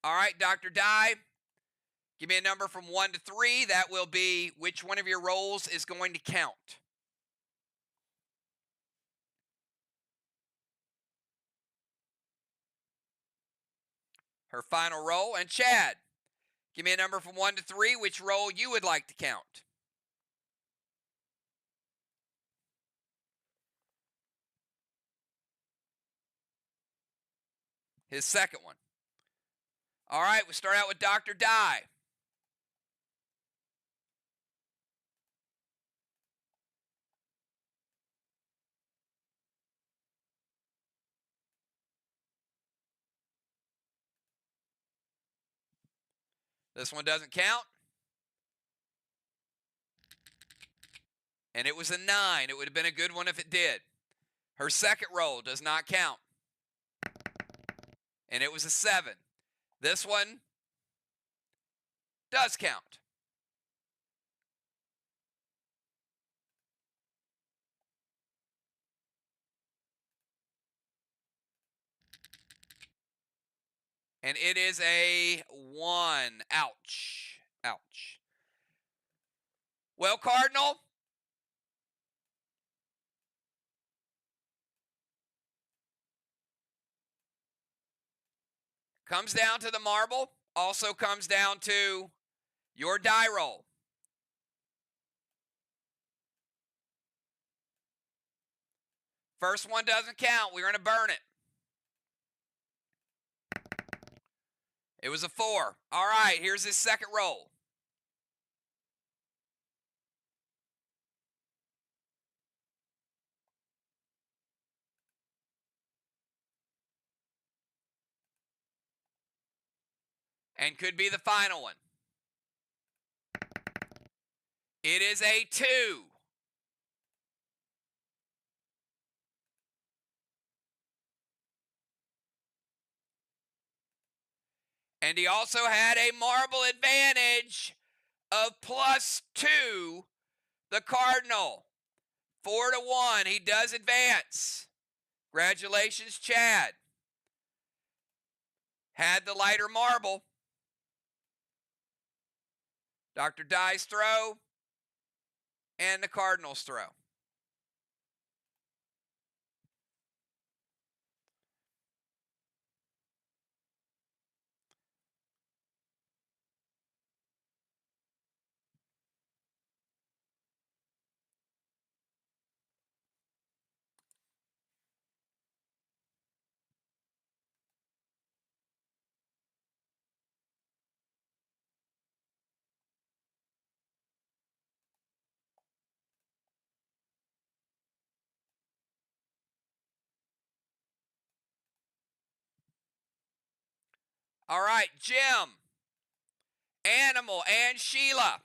All right, Dr. Dye, give me a number from 1 to 3. That will be which one of your rolls is going to count. Her final roll. And Chad, give me a number from 1 to 3, which roll you would like to count. His second one. All right, we'll start out with Dr. Dye. This one doesn't count. And it was a 9. It would have been a good one if it did. Her second roll does not count. And it was a 7. This one does count. And it is a 1. Ouch. Ouch. Well, Cardinal, Comes down to the marble, also comes down to your die roll. First one doesn't count. We're going to burn it. It was a 4. All right, here's his second roll. And could be the final one. It is a 2. And he also had a marble advantage of +2, the Cardinal. 4-1, he does advance. Congratulations, Chad. Had the lighter marble. Dr. Dye's throw and the Cardinals throw. All right, Jim, Animal, and Sheila.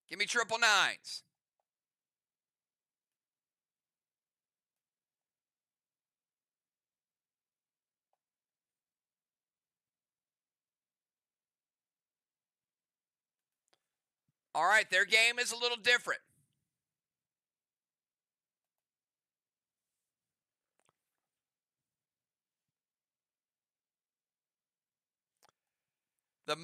Give me 999s. All right, their game is a little different. The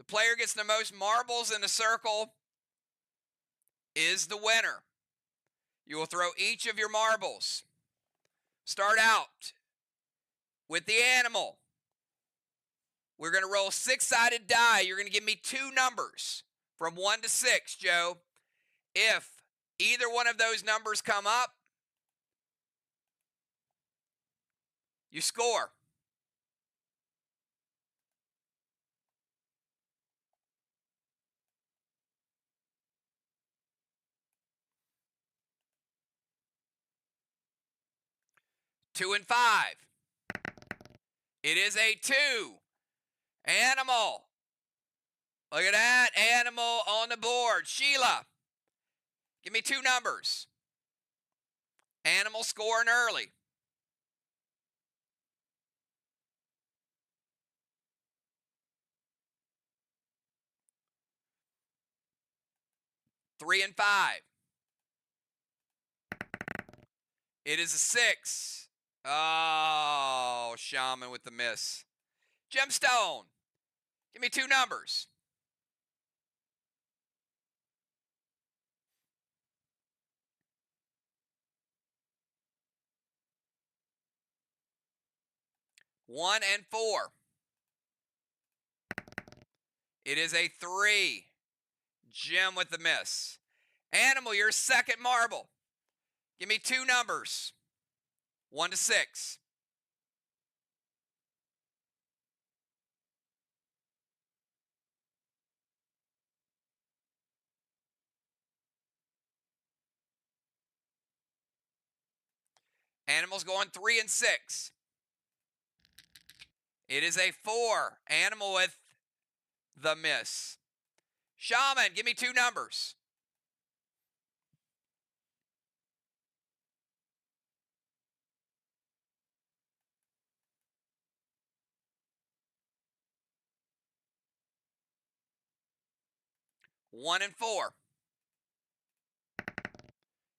player gets the most marbles in a circle is the winner. You will throw each of your marbles. Start out with the animal. We're going to roll 6-sided die. You're going to give me 2 numbers from 1 to 6, Joe. If either one of those numbers come up, you score. Two and 5. It is a 2. Animal. Look at that. Animal on the board. Sheila, give me 2 numbers. Animal scoring early. Three and 5. It is a 6. Oh, Shaman with the miss. Gemstone, give me 2 numbers. One and 4. It is a 3. Jim with the miss. Animal, your second marble. Give me 2 numbers. 1 to 6. Animal's going 3 and 6. It is a 4. Animal with the miss. Shaman, give me 2 numbers. One and 4.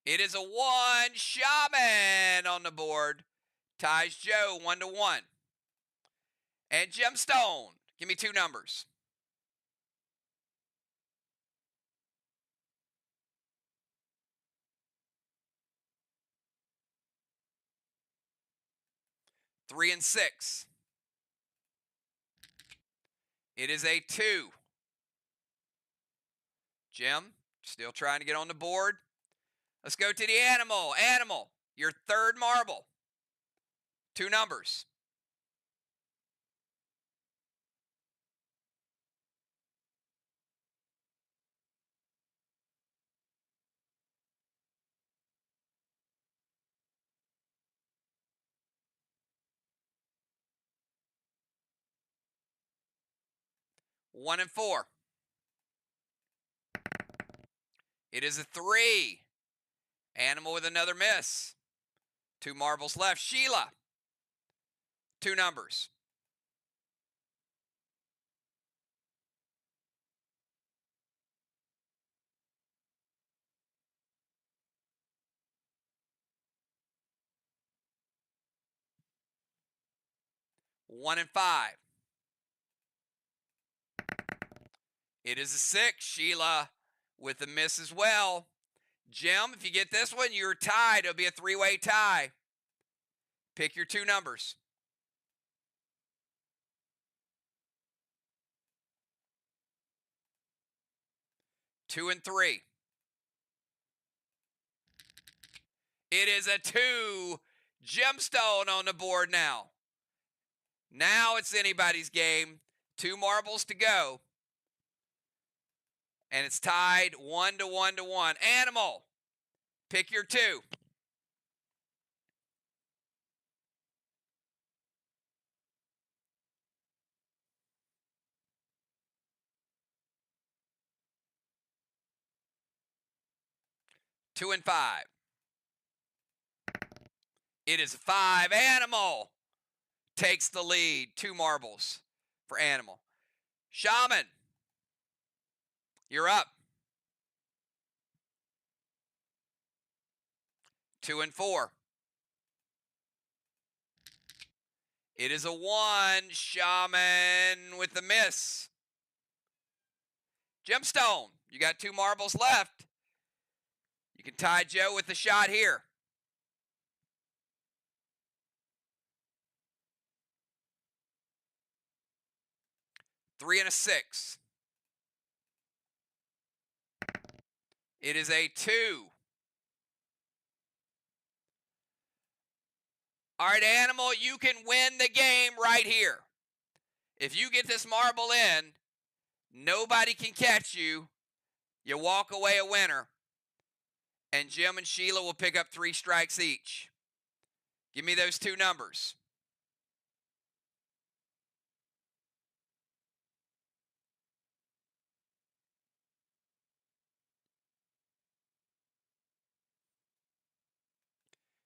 It is a 1. Shaman on the board. Ties Joe 1-1. And Gemstone, give me 2 numbers. 3 and 6. It is a 2. Jim, still trying to get on the board. Let's go to the animal. Animal, your third marble. 2 numbers. One and 4. It is a 3. Animal with another miss. 2 marbles left. Sheila, 2 numbers. One and 5. It is a 6. Sheila with a miss as well. Jim, if you get this one, you're tied. It'll be a 3-way tie. Pick your 2 numbers. 2 and 3. It is a 2. Gemstone on the board now. Now it's anybody's game. 2 marbles to go. And it's tied 1 to 1 to 1. Animal, pick your 2. 2 and 5. It is a 5. Animal takes the lead. 2 marbles for Animal. Shaman, you're up. 2 and 4. It is a 1. Shaman with the miss. Gemstone, you got 2 marbles left. You can tie Joe with the shot here. 3 and a 6. It is a 2. All right, Animal, you can win the game right here. If you get this marble in, nobody can catch you. You walk away a winner. And Jim and Sheila will pick up 3 strikes each. Give me those 2 numbers.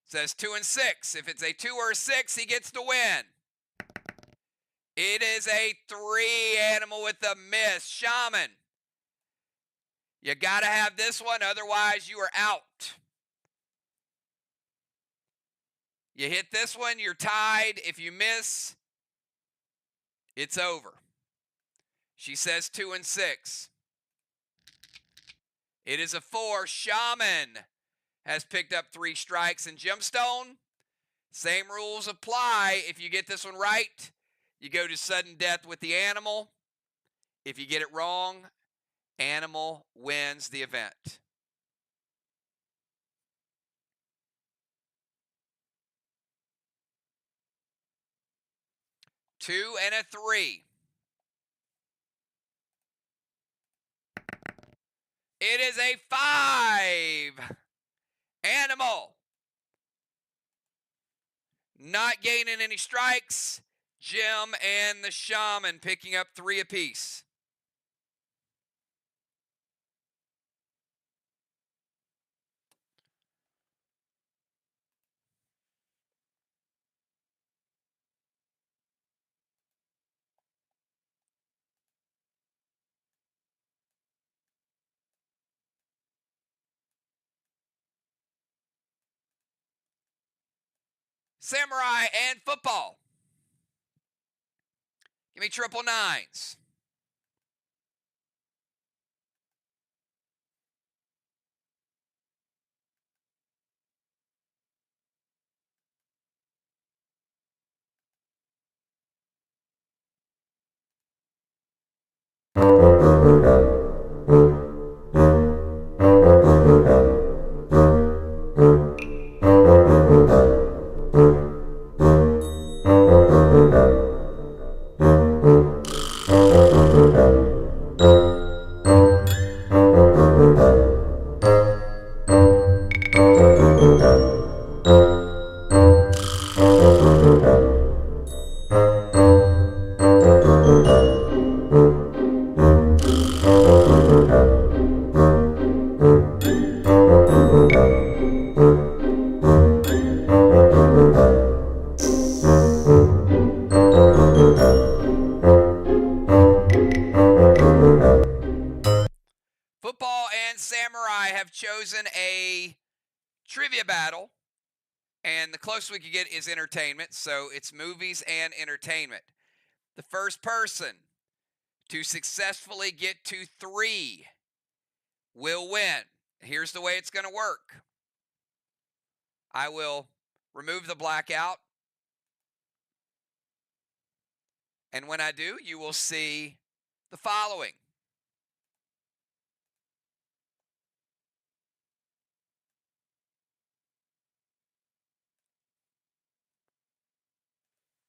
Says 2 and 6. If it's a 2 or a 6, he gets to win. It is a 3. Animal with a miss. Shaman, you got to have this one, otherwise you are out. You hit this one, you're tied. If you miss, it's over. She says 2 and 6. It is a 4. Shaman has picked up 3 strikes. And Gemstone, same rules apply. If you get this one right, you go to sudden death with the animal. If you get it wrong, animal wins the event. Two and a 3. It is a 5. Animal not gaining any strikes. Jim and the Shaman picking up 3 apiece. Samurai and football. Give me triple 9s. Football and Samurai have chosen a trivia battle, and the closest we could get is entertainment, so it's movies and entertainment. The first person to successfully get to 3 will win. Here's the way it's going to work. I will remove the blackout, and when I do, you will see the following.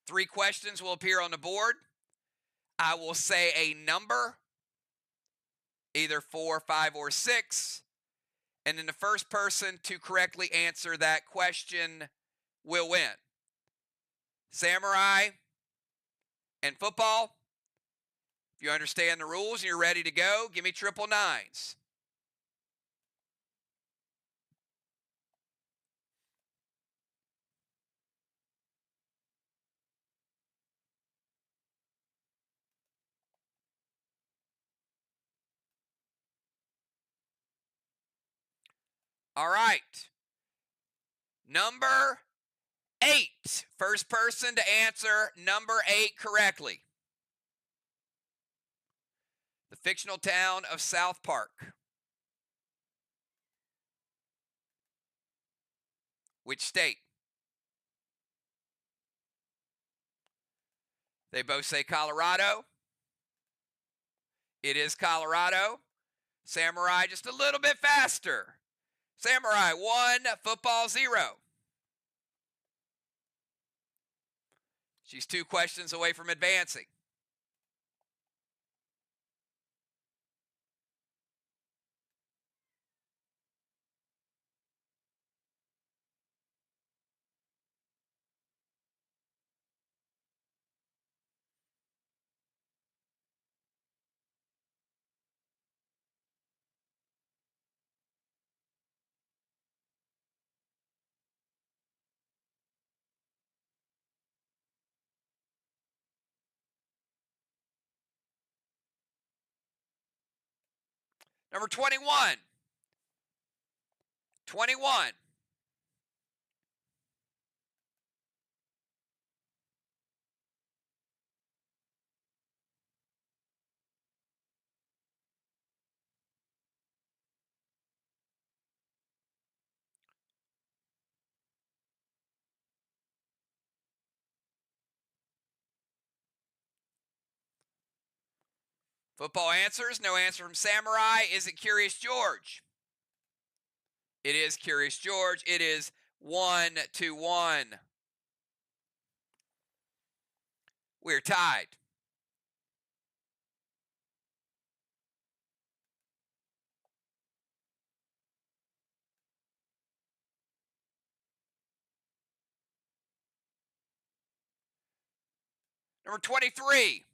Three questions will appear on the board. I will say a number, either 4, 5, or 6, and then the first person to correctly answer that question will win. Samurai and Football, if you understand the rules and you're ready to go, give me triple nines. All right. Number 8. First person to answer number 8 correctly. The fictional town of South Park. Which state? They both say Colorado. It is Colorado. Samurai just a little bit faster. Samurai 1, Football 0. She's 2 questions away from advancing. Number 21. 21. Football answers. No answer from Samurai. Is it Curious George? It is Curious George. It is 1-1. We're tied. Number 23.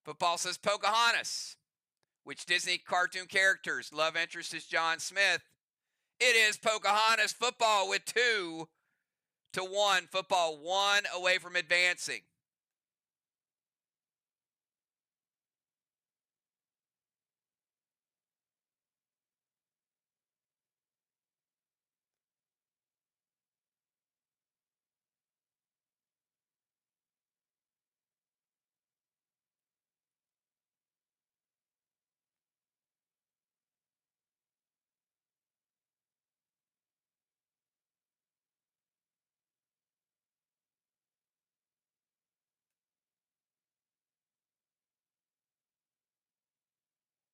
Football says Pocahontas. Which Disney cartoon character's love interest is John Smith? It is Pocahontas. Football with 2-1. Football 1 away from advancing.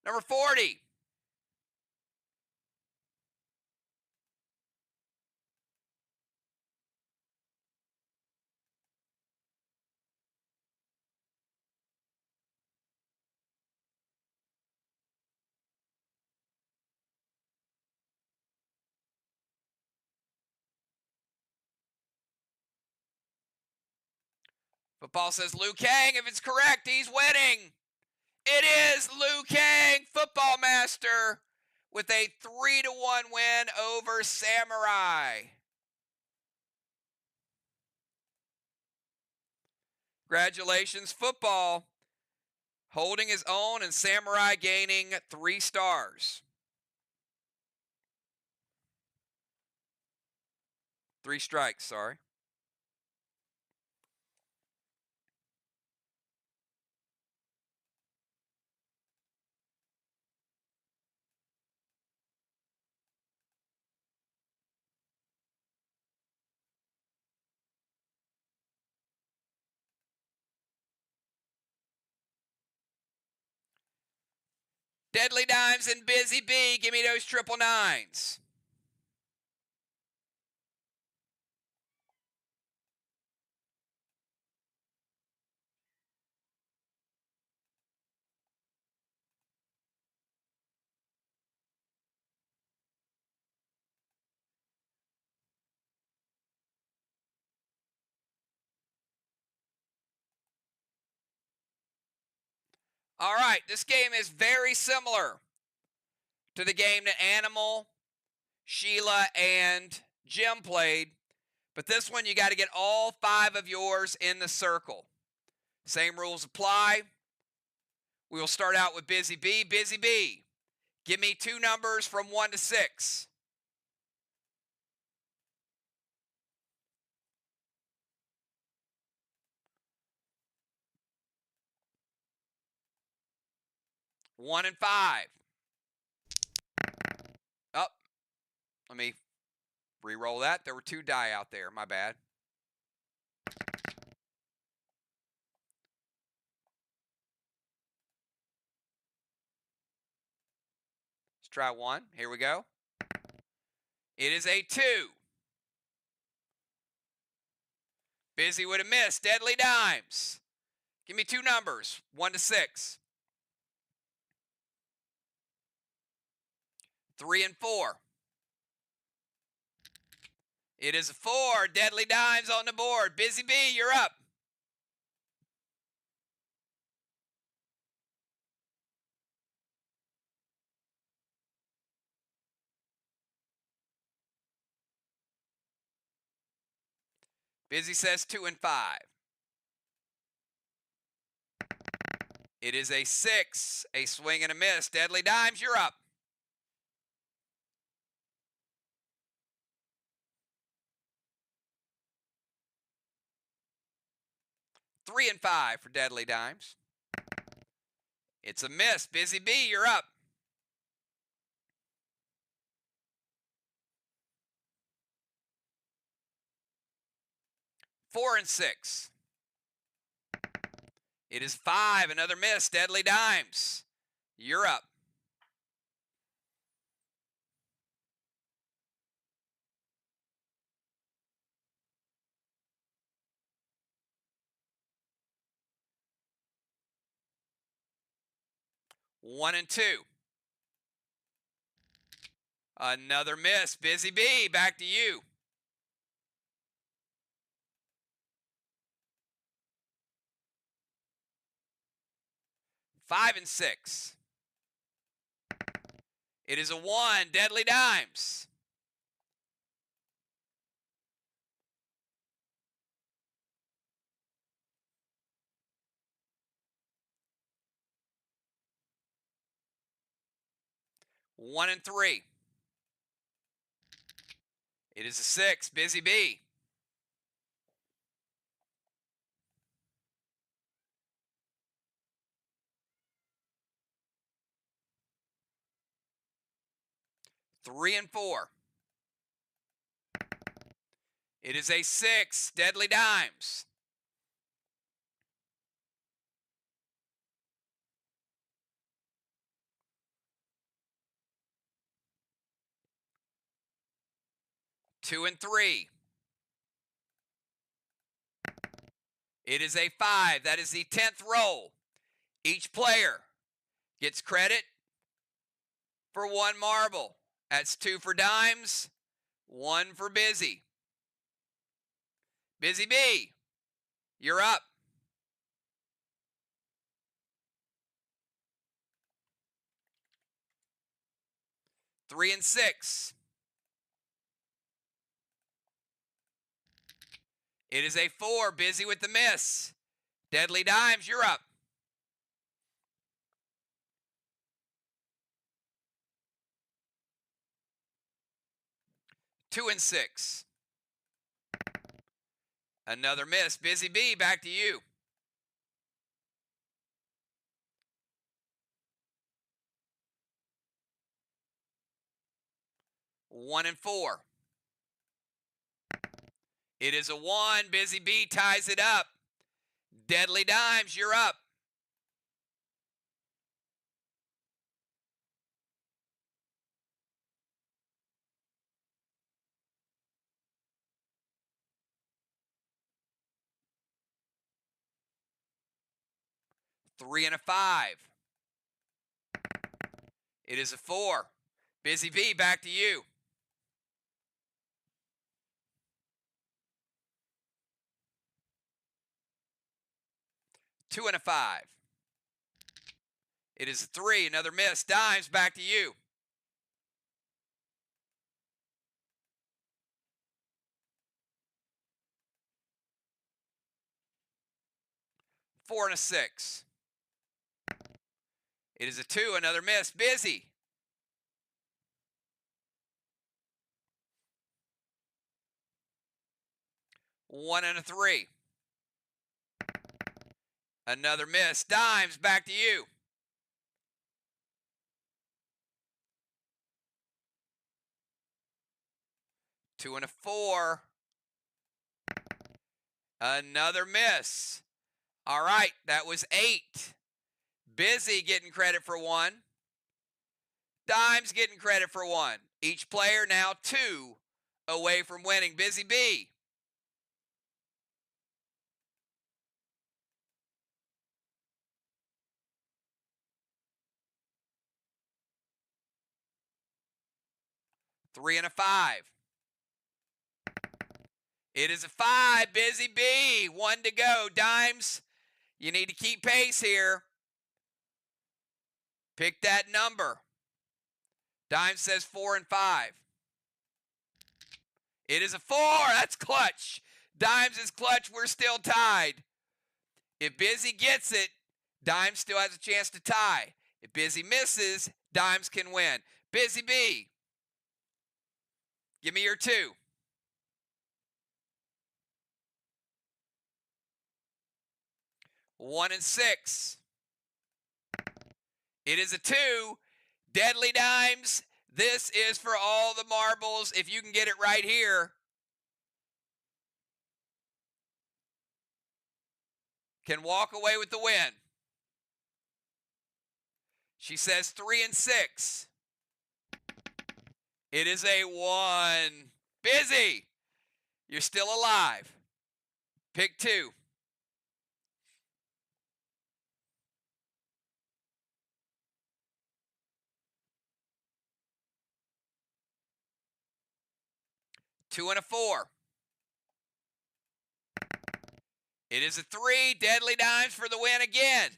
Number 40. Football says Liu Kang. If it's correct, he's winning. It is Liu Kang, Football Master, with a 3-1 win over Samurai. Congratulations, Football, holding his own, and Samurai gaining 3 stars. 3 strikes, sorry. Deadly Dimes and Busy Bee, give me those 999s. All right, this game is very similar to the game that Animal, Sheila, and Jim played, but this one you got to get all 5 of yours in the circle. Same rules apply. We will start out with Busy Bee. Busy Bee, give me 2 numbers from 1 to 6. 1 and 5. Oh, let me re-roll that. There were 2 die out there. My bad. Let's try 1. Here we go. It is a 2. Busy with a miss. Deadly Dimes, give me 2 numbers, 1 to 6. 3 and 4. It is a 4. Deadly Dimes on the board. Busy Bee, you're up. 'Busy says 2 and 5. It is a 6. A swing and a miss. Deadly Dimes, you're up. 3 and 5 for Deadly Dimes. It's a miss. Busy Bee, you're up. 4 and 6. It is 5. Another miss. Deadly Dimes, you're up. 1 and 2. Another miss. Busy Bee, back to you. 5 and 6. It is a 1. Deadly Dimes. 1 and 3. It is a 6. Busy Bee. 3 and 4. It is a 6. Deadly Dimes. 2 and 3. It is a 5. That is the 10th roll. Each player gets credit for 1 marble. That's 2 for Dimes, 1 for Busy. Busy B, you're up. Three and 6. It is a 4. Busy with the miss. Deadly Dimes, you're up. Two and 6. Another miss. Busy B, back to you. 1 and 4. It is a 1. Busy B ties it up. Deadly Dimes, you're up. Three and a 5. It is a 4. Busy B, back to you. Two and a 5. It is a 3. Another miss. Dimes, back to you. 4 and a 6. It is a 2. Another miss. Busy. 1 and a 3. Another miss. Dimes, back to you. 2 and a 4. Another miss. All right, that was 8. Busy getting credit for 1. Dimes getting credit for 1. Each player now 2 away from winning. Busy B. Three and a 5. It is a 5. Busy B. 1 to go. Dimes, you need to keep pace here. Pick that number. Dimes says 4 and 5. It is a 4. That's clutch. Dimes is clutch. We're still tied. If Busy gets it, Dimes still has a chance to tie. If Busy misses, Dimes can win. Busy B, give me your 2. 1 and 6. It is a 2. Deadly Dimes, this is for all the marbles. If you can get it right here, can walk away with the win. She says 3 and 6. It is a 1. Busy, you're still alive. Pick 2. 2 and a 4. It is a 3. Deadly Dimes for the win again.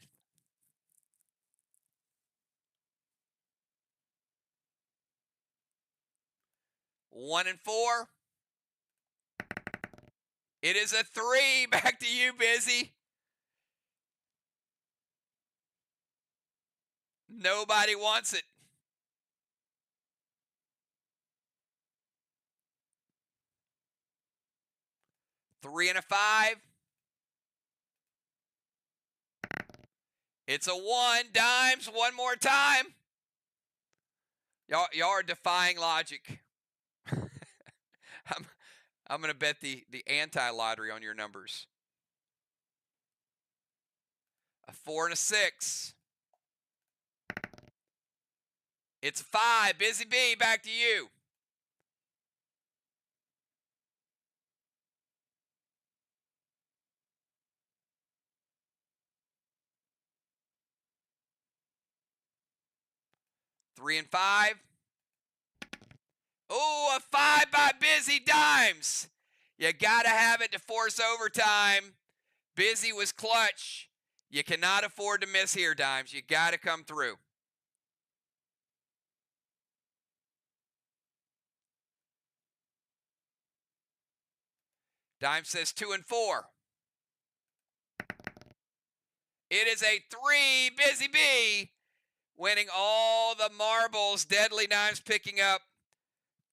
1 and 4. It is a 3. Back to you, Busy. Nobody wants it. 3 and a 5. It's a 1. Dimes, one more time. Y'all are defying logic. I'm going to bet the anti-lottery on your numbers. A 4 and a 6. It's a 5. Busy B, back to you. 3 and 5. Oh, a 5 by Busy Dimes. You got to have it to force overtime. Busy was clutch. You cannot afford to miss here, Dimes. You got to come through. Dimes says 2 and 4. It is a 3, Busy B, winning all the marbles. Deadly Dimes picking up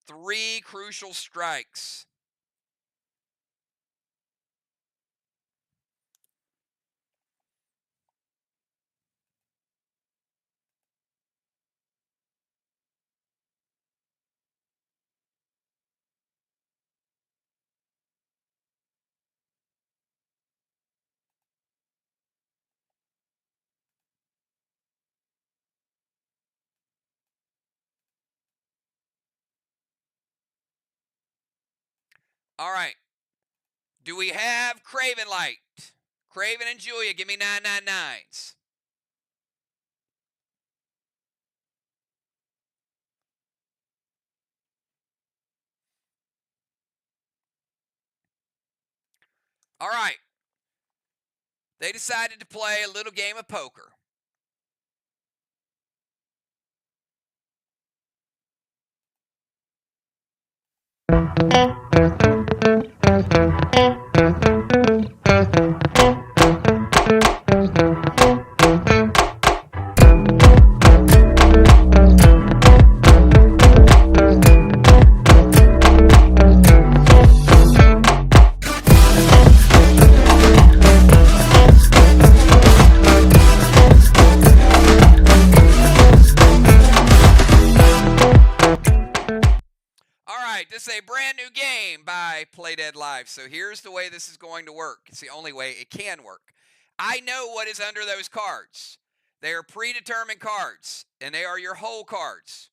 3 crucial strikes. All right. Do we have Craven Light? Craven and Julia, give me 999s. All right. They decided to play a little game of poker. This is a brand new game by Play Dead Live. So here's the way this is going to work. It's the only way it can work. I know what is under those cards. They are predetermined cards, and they are your whole cards.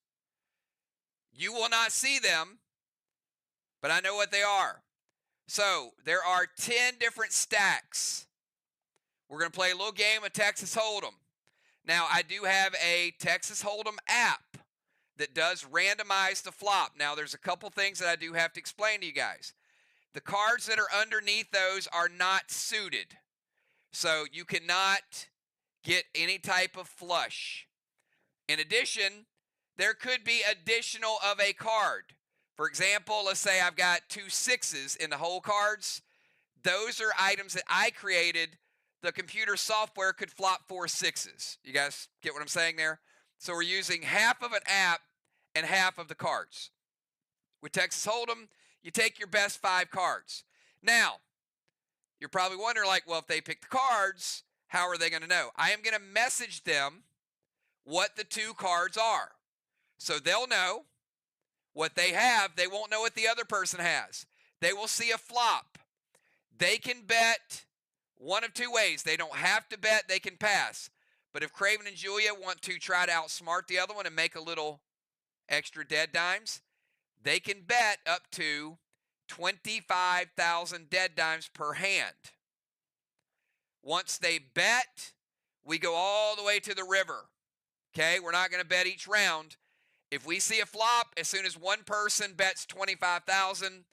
You will not see them, but I know what they are. So there are 10 different stacks. We're going to play a little game of Texas Hold'em. Now, I do have a Texas Hold'em app that does randomize the flop. Now, there's a couple things that I do have to explain to you guys. The cards that are underneath those are not suited. So you cannot get any type of flush. In addition, there could be additional of a card. For example, let's say I've got 2 6s in the whole cards. Those are items that I created. The computer software could flop 4 6s. You guys get what I'm saying there? So we're using half of an app and half of the cards. With Texas Hold'em, you take your best 5 cards. Now, you're probably wondering, like, well, if they pick the cards, how are they going to know? I am going to message them what the 2 cards are. So they'll know what they have. They won't know what the other person has. They will see a flop. They can bet one of 2 ways. They don't have to bet. They can pass. But if Craven and Julia want to try to outsmart the other one and make a little extra dead dimes, they can bet up to 25,000 dead dimes per hand. Once they bet, we go all the way to the river. Okay, we're not going to bet each round. If we see a flop, as soon as one person bets 25,000,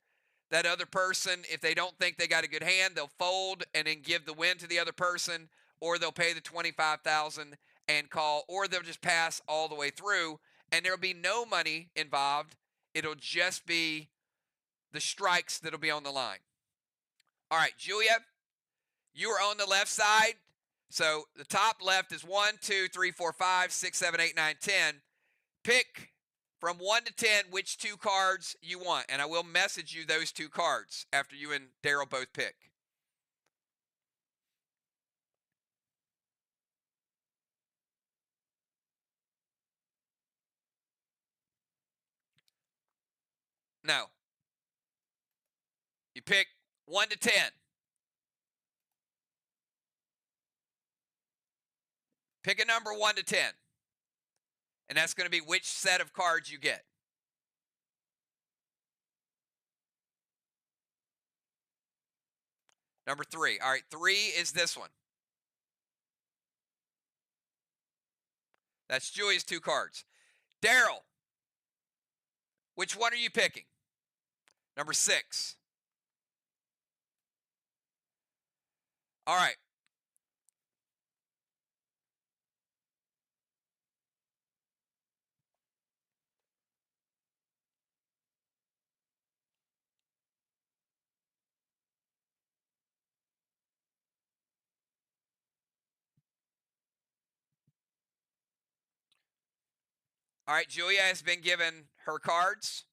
that other person, if they don't think they got a good hand, they'll fold and then give the win to the other person, or they'll pay the 25,000 and call, or they'll just pass all the way through, and there'll be no money involved. It'll just be the strikes that'll be on the line. All right, Julia, you are on the left side. So the top left is 1, 2, 3, 4, 5, 6, 7, 8, 9, 10. Pick from 1 to 10 which 2 cards you want, and I will message you those 2 cards after you and Daryl both pick. No. You pick 1 to 10. Pick a number 1 to 10. And that's going to be which set of cards you get. Number 3. All right, 3 is this one. That's Julia's 2 cards. Daryl, which one are you picking? Number 6. All right. All right, Julia has been given her cards.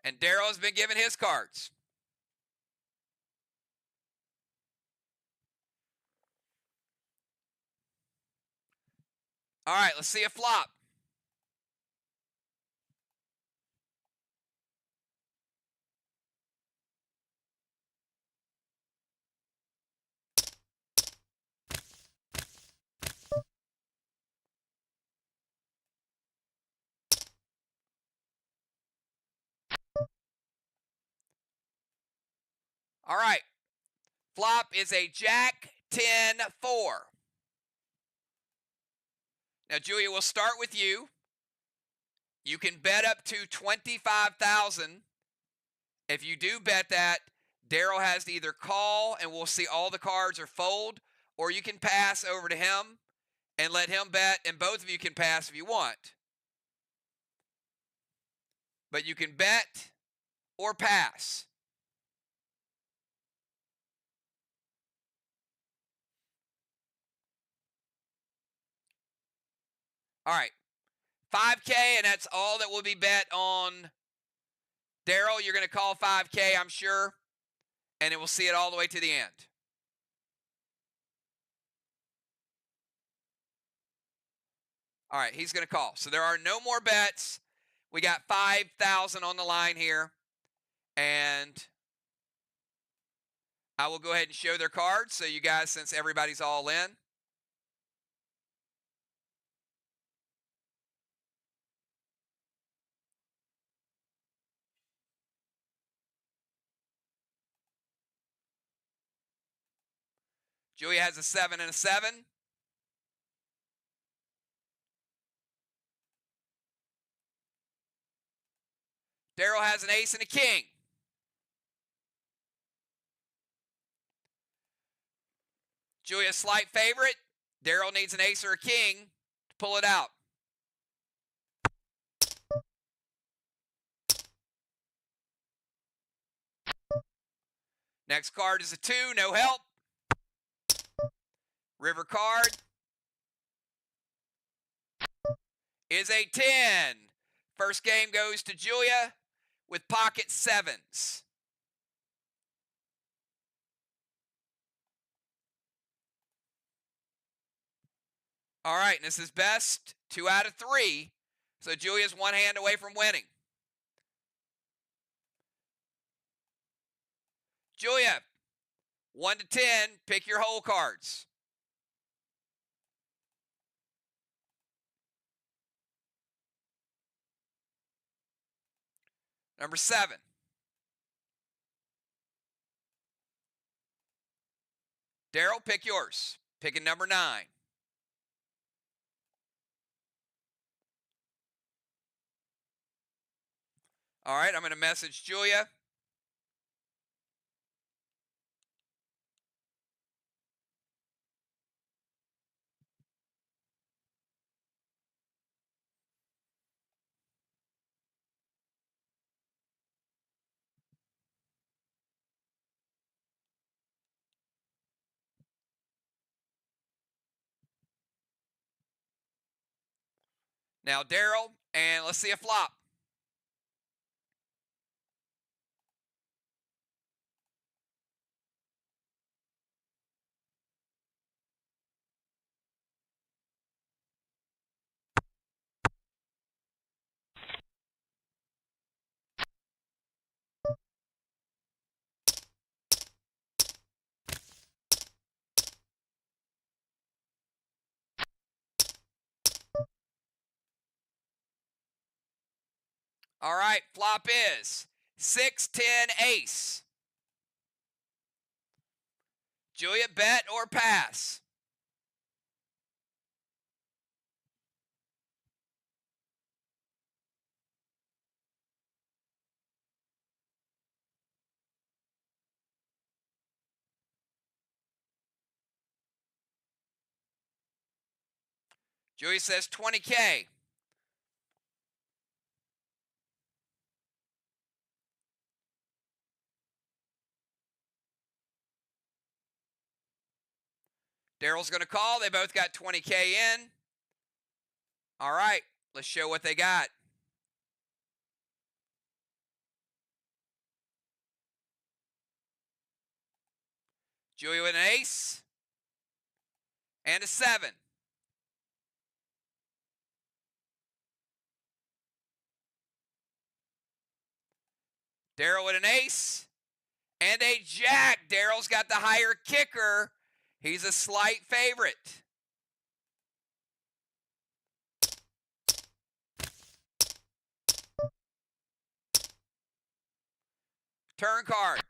And Daryl has been given his cards. All right, let's see a flop. All right. Flop is a Jack 10-4. Now, Julia, we'll start with you. You can bet up to $25,000. If you do bet that, Daryl has to either call and we'll see all the cards or fold, or you can pass over to him and let him bet, and both of you can pass if you want. But you can bet or pass. All right. 5K, and that's all that will be bet on Daryl. You're going to call 5K, I'm sure, and it will see it all the way to the end. All right, he's going to call. So there are no more bets. We got 5,000 on the line here, and I will go ahead and show their cards so you guys, since everybody's all in. Julia has a 7 and a 7. Daryl has an ace and a king. Julia, slight favorite. Daryl needs an ace or a king to pull it out. Next card is a 2, no help. River card is a 10. First game goes to Julia with pocket 7s. All right, and this is best 2 out of 3. So Julia's one hand away from winning. Julia, 1 to 10, pick your hole cards. Number 7. Daryl, pick yours. Picking number 9. All right, I'm going to message Julia. Now, Daryl, and let's see a flop. All right, flop is 6-10 ace. Julia, bet or pass? Julia says 20K. Daryl's going to call. They both got 20K in. All right, let's show what they got. Julia with an ace and a 7. Daryl with an ace and a jack. Daryl's got the higher kicker. He's a slight favorite. Turn card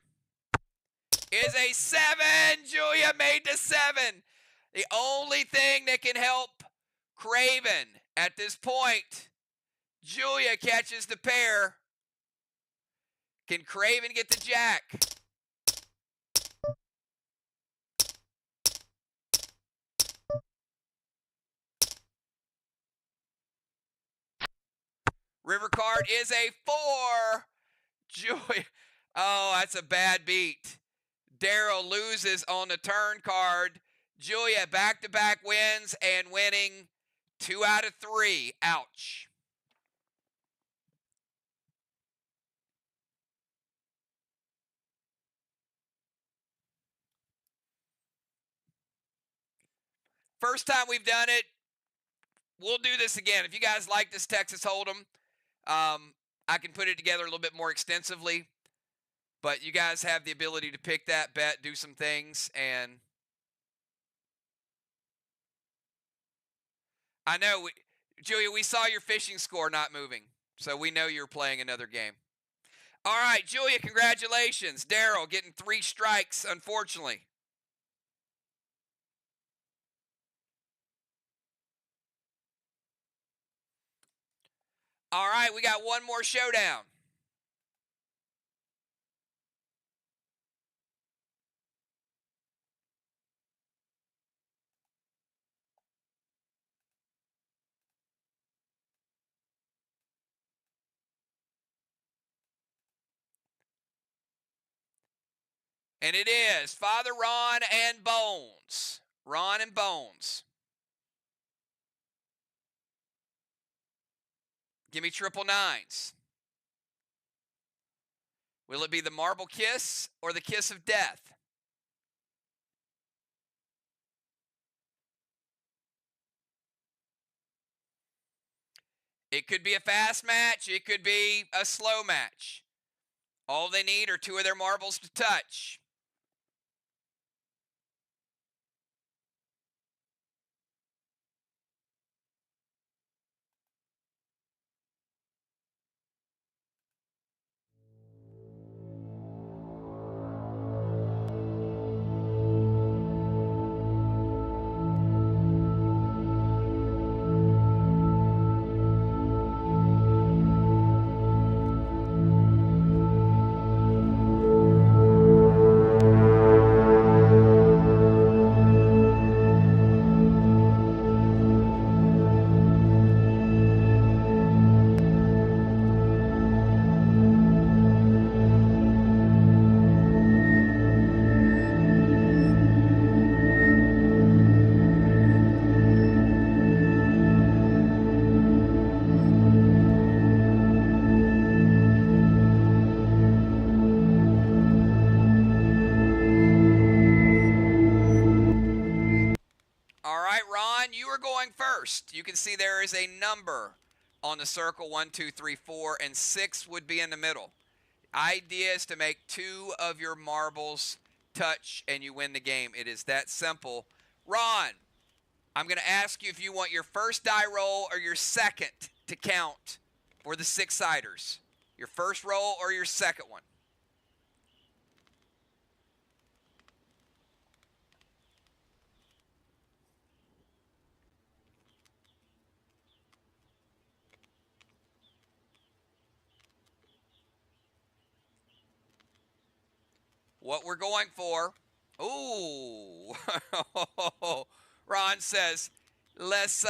is a 7. Julia made the 7. The only thing that can help Craven at this point, Julia catches the pair. Can Craven get the jack? River card is a 4. Julia, oh, that's a bad beat. Daryl loses on the turn card. Julia back-to-back wins and winning 2 out of 3. Ouch. First time we've done it. We'll do this again. If you guys like this Texas Hold'em, I can put it together a little bit more extensively. But you guys have the ability to pick that bet, do some things, and I know, Julia, we saw your fishing score not moving, so we know you're playing another game. All right, Julia, congratulations. Daryl getting 3 strikes, unfortunately. All right, we got one more showdown. And it is Father Ron and Bones. Ron and Bones. Give me triple nines. Will it be the marble kiss or the kiss of death? It could be a fast match. It could be a slow match. All they need are 2 of their marbles to touch. First, you can see there is a number on the circle, 1, 2, 3, 4, and 6 would be in the middle. Idea is to make 2 of your marbles touch and you win the game. It is that simple. Ron, I'm going to ask you if you want your first die roll or your second to count for the six-siders? Your first roll or your second one? What we're going for. Ooh. Ron says, let's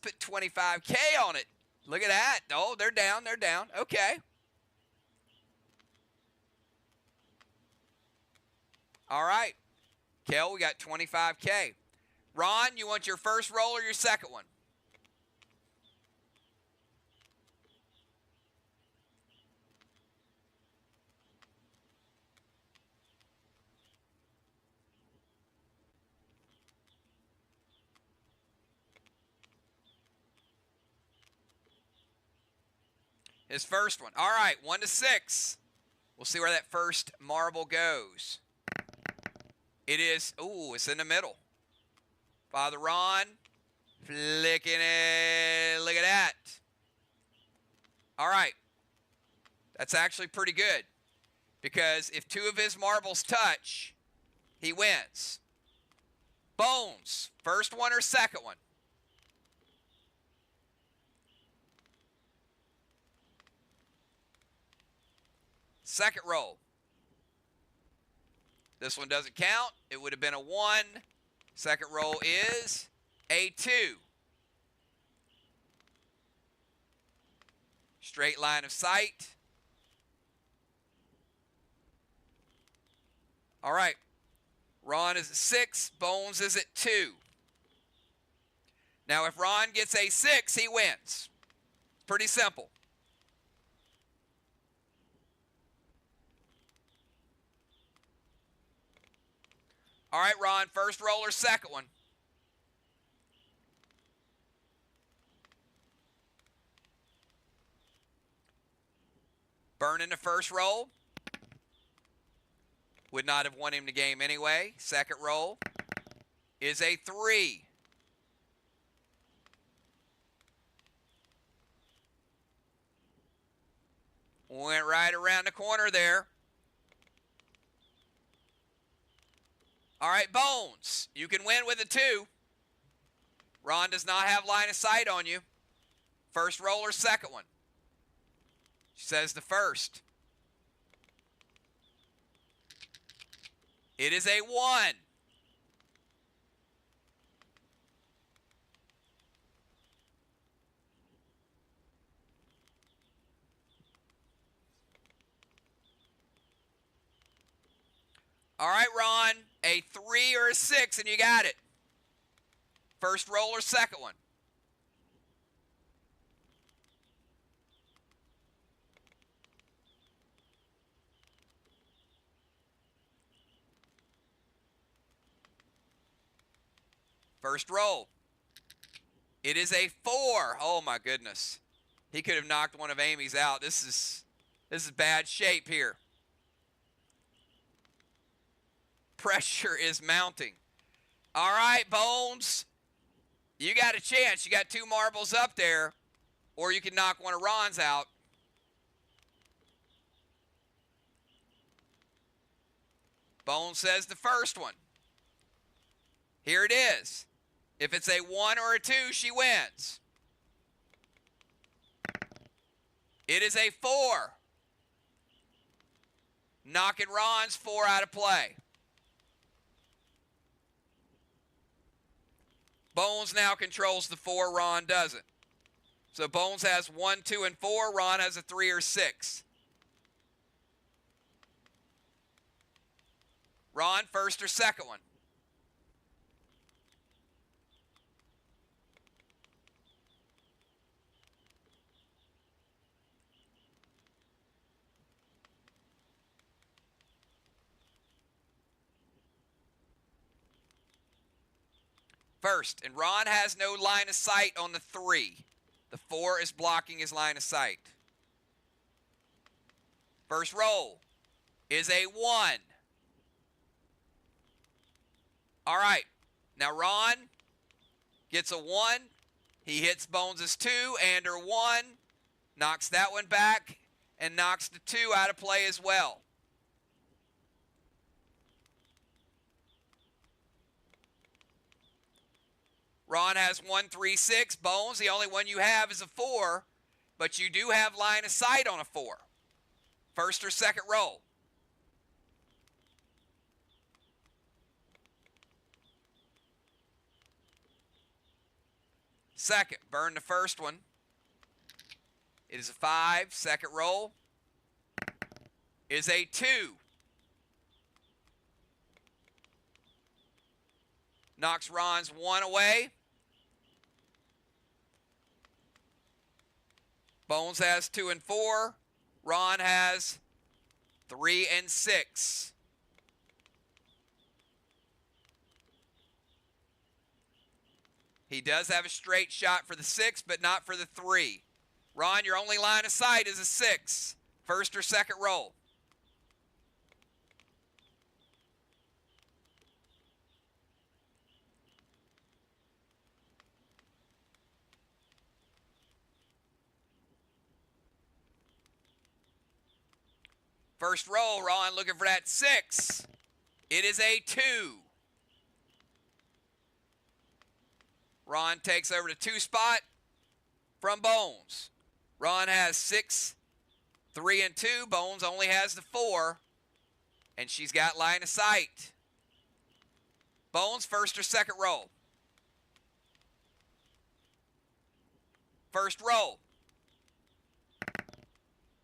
put 25K on it. Look at that. Oh, they're down. They're down. Okay. All right. Kel, we got 25K. Ron, you want your first roll or your second one? His first one. All right, 1 to 6. We'll see where that first marble goes. It is, ooh, it's in the middle. Father Ron, flicking it. Look at that. All right. That's actually pretty good. Because if 2 of his marbles touch, he wins. Bones, first one or second one? Second roll. This one doesn't count. It would have been a 1. Second roll is a 2. Straight line of sight. All right. Ron is at 6. Bones is at 2. Now, if Ron gets a 6, he wins. Pretty simple. All right, Ron, first roll or second one? Burn in the first roll. Would not have won him the game anyway. Second roll is a 3. Went right around the corner there. All right, Bones, you can win with a 2. Ron does not have line of sight on you. First roll or second one? She says the first. It is a 1. All right, Ron, a 3 or a 6, and you got it. First roll or second one? First roll. It is a 4. Oh my goodness. He could have knocked one of Amy's out. This is bad shape here. Pressure is mounting. All right, Bones. You got a chance. You got 2 marbles up there, or you can knock one of Ron's out. Bones says the first one. Here it is. If it's a 1 or a 2, she wins. It is a 4. Knocking Ron's 4 out of play. Bones now controls the 4, Ron doesn't. So Bones has 1, 2, and 4. Ron has a 3 or 6. Ron, first or second one? First, and Ron has no line of sight on the 3. The 4 is blocking his line of sight. First roll is a 1. All right, now Ron gets a 1. He hits Bones' 2 and her 1. Knocks that one back and knocks the 2 out of play as well. Ron has 1, 3, 6. Bones, the only one you have is a 4, but you do have line of sight on a 4. First or second roll. Second, burn the first one. It is a 5. Second roll is a 2. Knocks Ron's 1 away. Bones has 2 and 4. Ron has 3 and 6. He does have a straight shot for the 6, but not for the 3. Ron, your only line of sight is a 6. First or second roll. First roll, Ron looking for that 6. It is a 2. Ron takes over the 2 spot from Bones. Ron has 6, 3, and 2. Bones only has the 4, and she's got line of sight. Bones, first or second roll? First roll.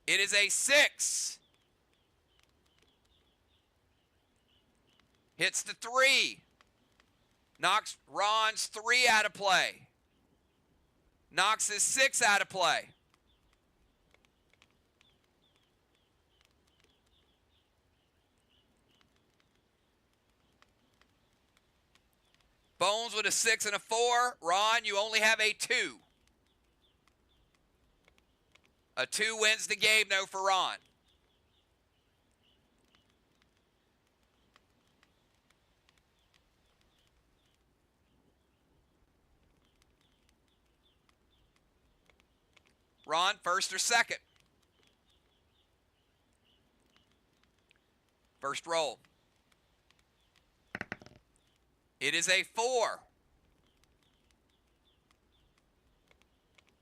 It is a 6. Hits the 3. Knocks Ron's 3 out of play. Knocks his 6 out of play. Bones with a 6 and a 4. Ron, you only have a 2. A 2 wins the game, though, for Ron. Ron, first or second? First roll. It is a 4.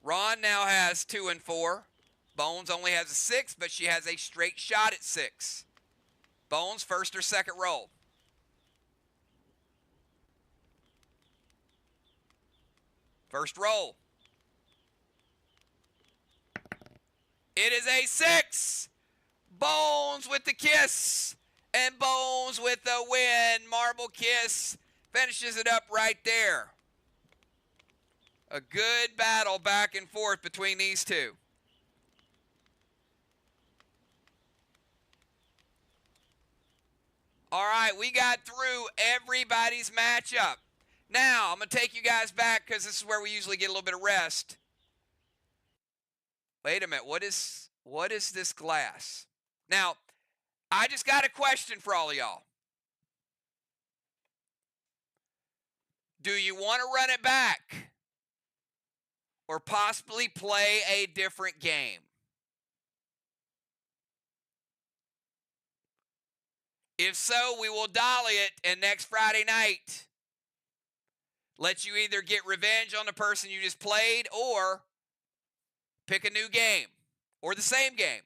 Ron now has 2 and 4. Bones only has a 6, but she has a straight shot at 6. Bones, first or second roll? First roll. It is a 6. Bones with the kiss. And Bones with the win. Marble kiss finishes it up right there. A good battle back and forth between these two. All right, we got through everybody's matchup. Now, I'm going to take you guys back because this is where we usually get a little bit of rest. Wait a minute, what is this glass? Now, I just got a question for all of y'all. Do you want to run it back? Or possibly play a different game? If so, we will dolly it, and next Friday night, let you either get revenge on the person you just played or pick a new game or the same game.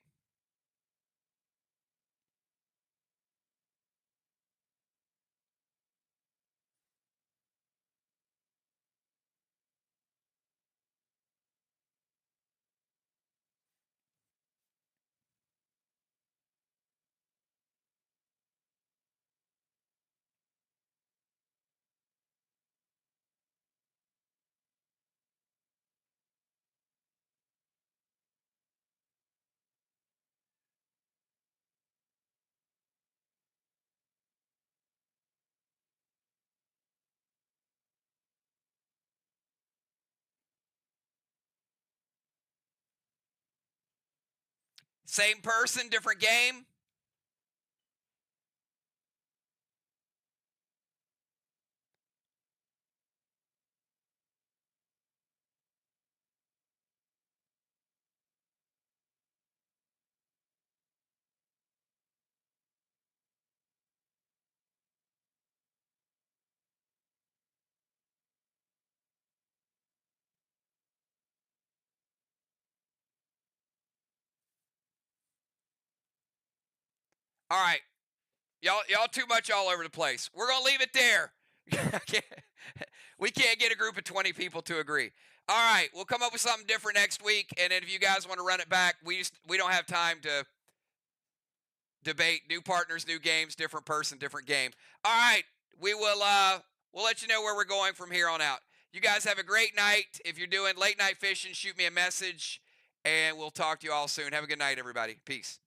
Same person, different game? All right. Y'all too much all over the place. We're going to leave it there. We can't get a group of 20 people to agree. All right, we'll come up with something different next week, and then if you guys want to run it back, we don't have time to debate new partners, new games, different person, different game. All right, we'll let you know where we're going from here on out. You guys have a great night. If you're doing late night fishing, shoot me a message, and we'll talk to you all soon. Have a good night, everybody. Peace.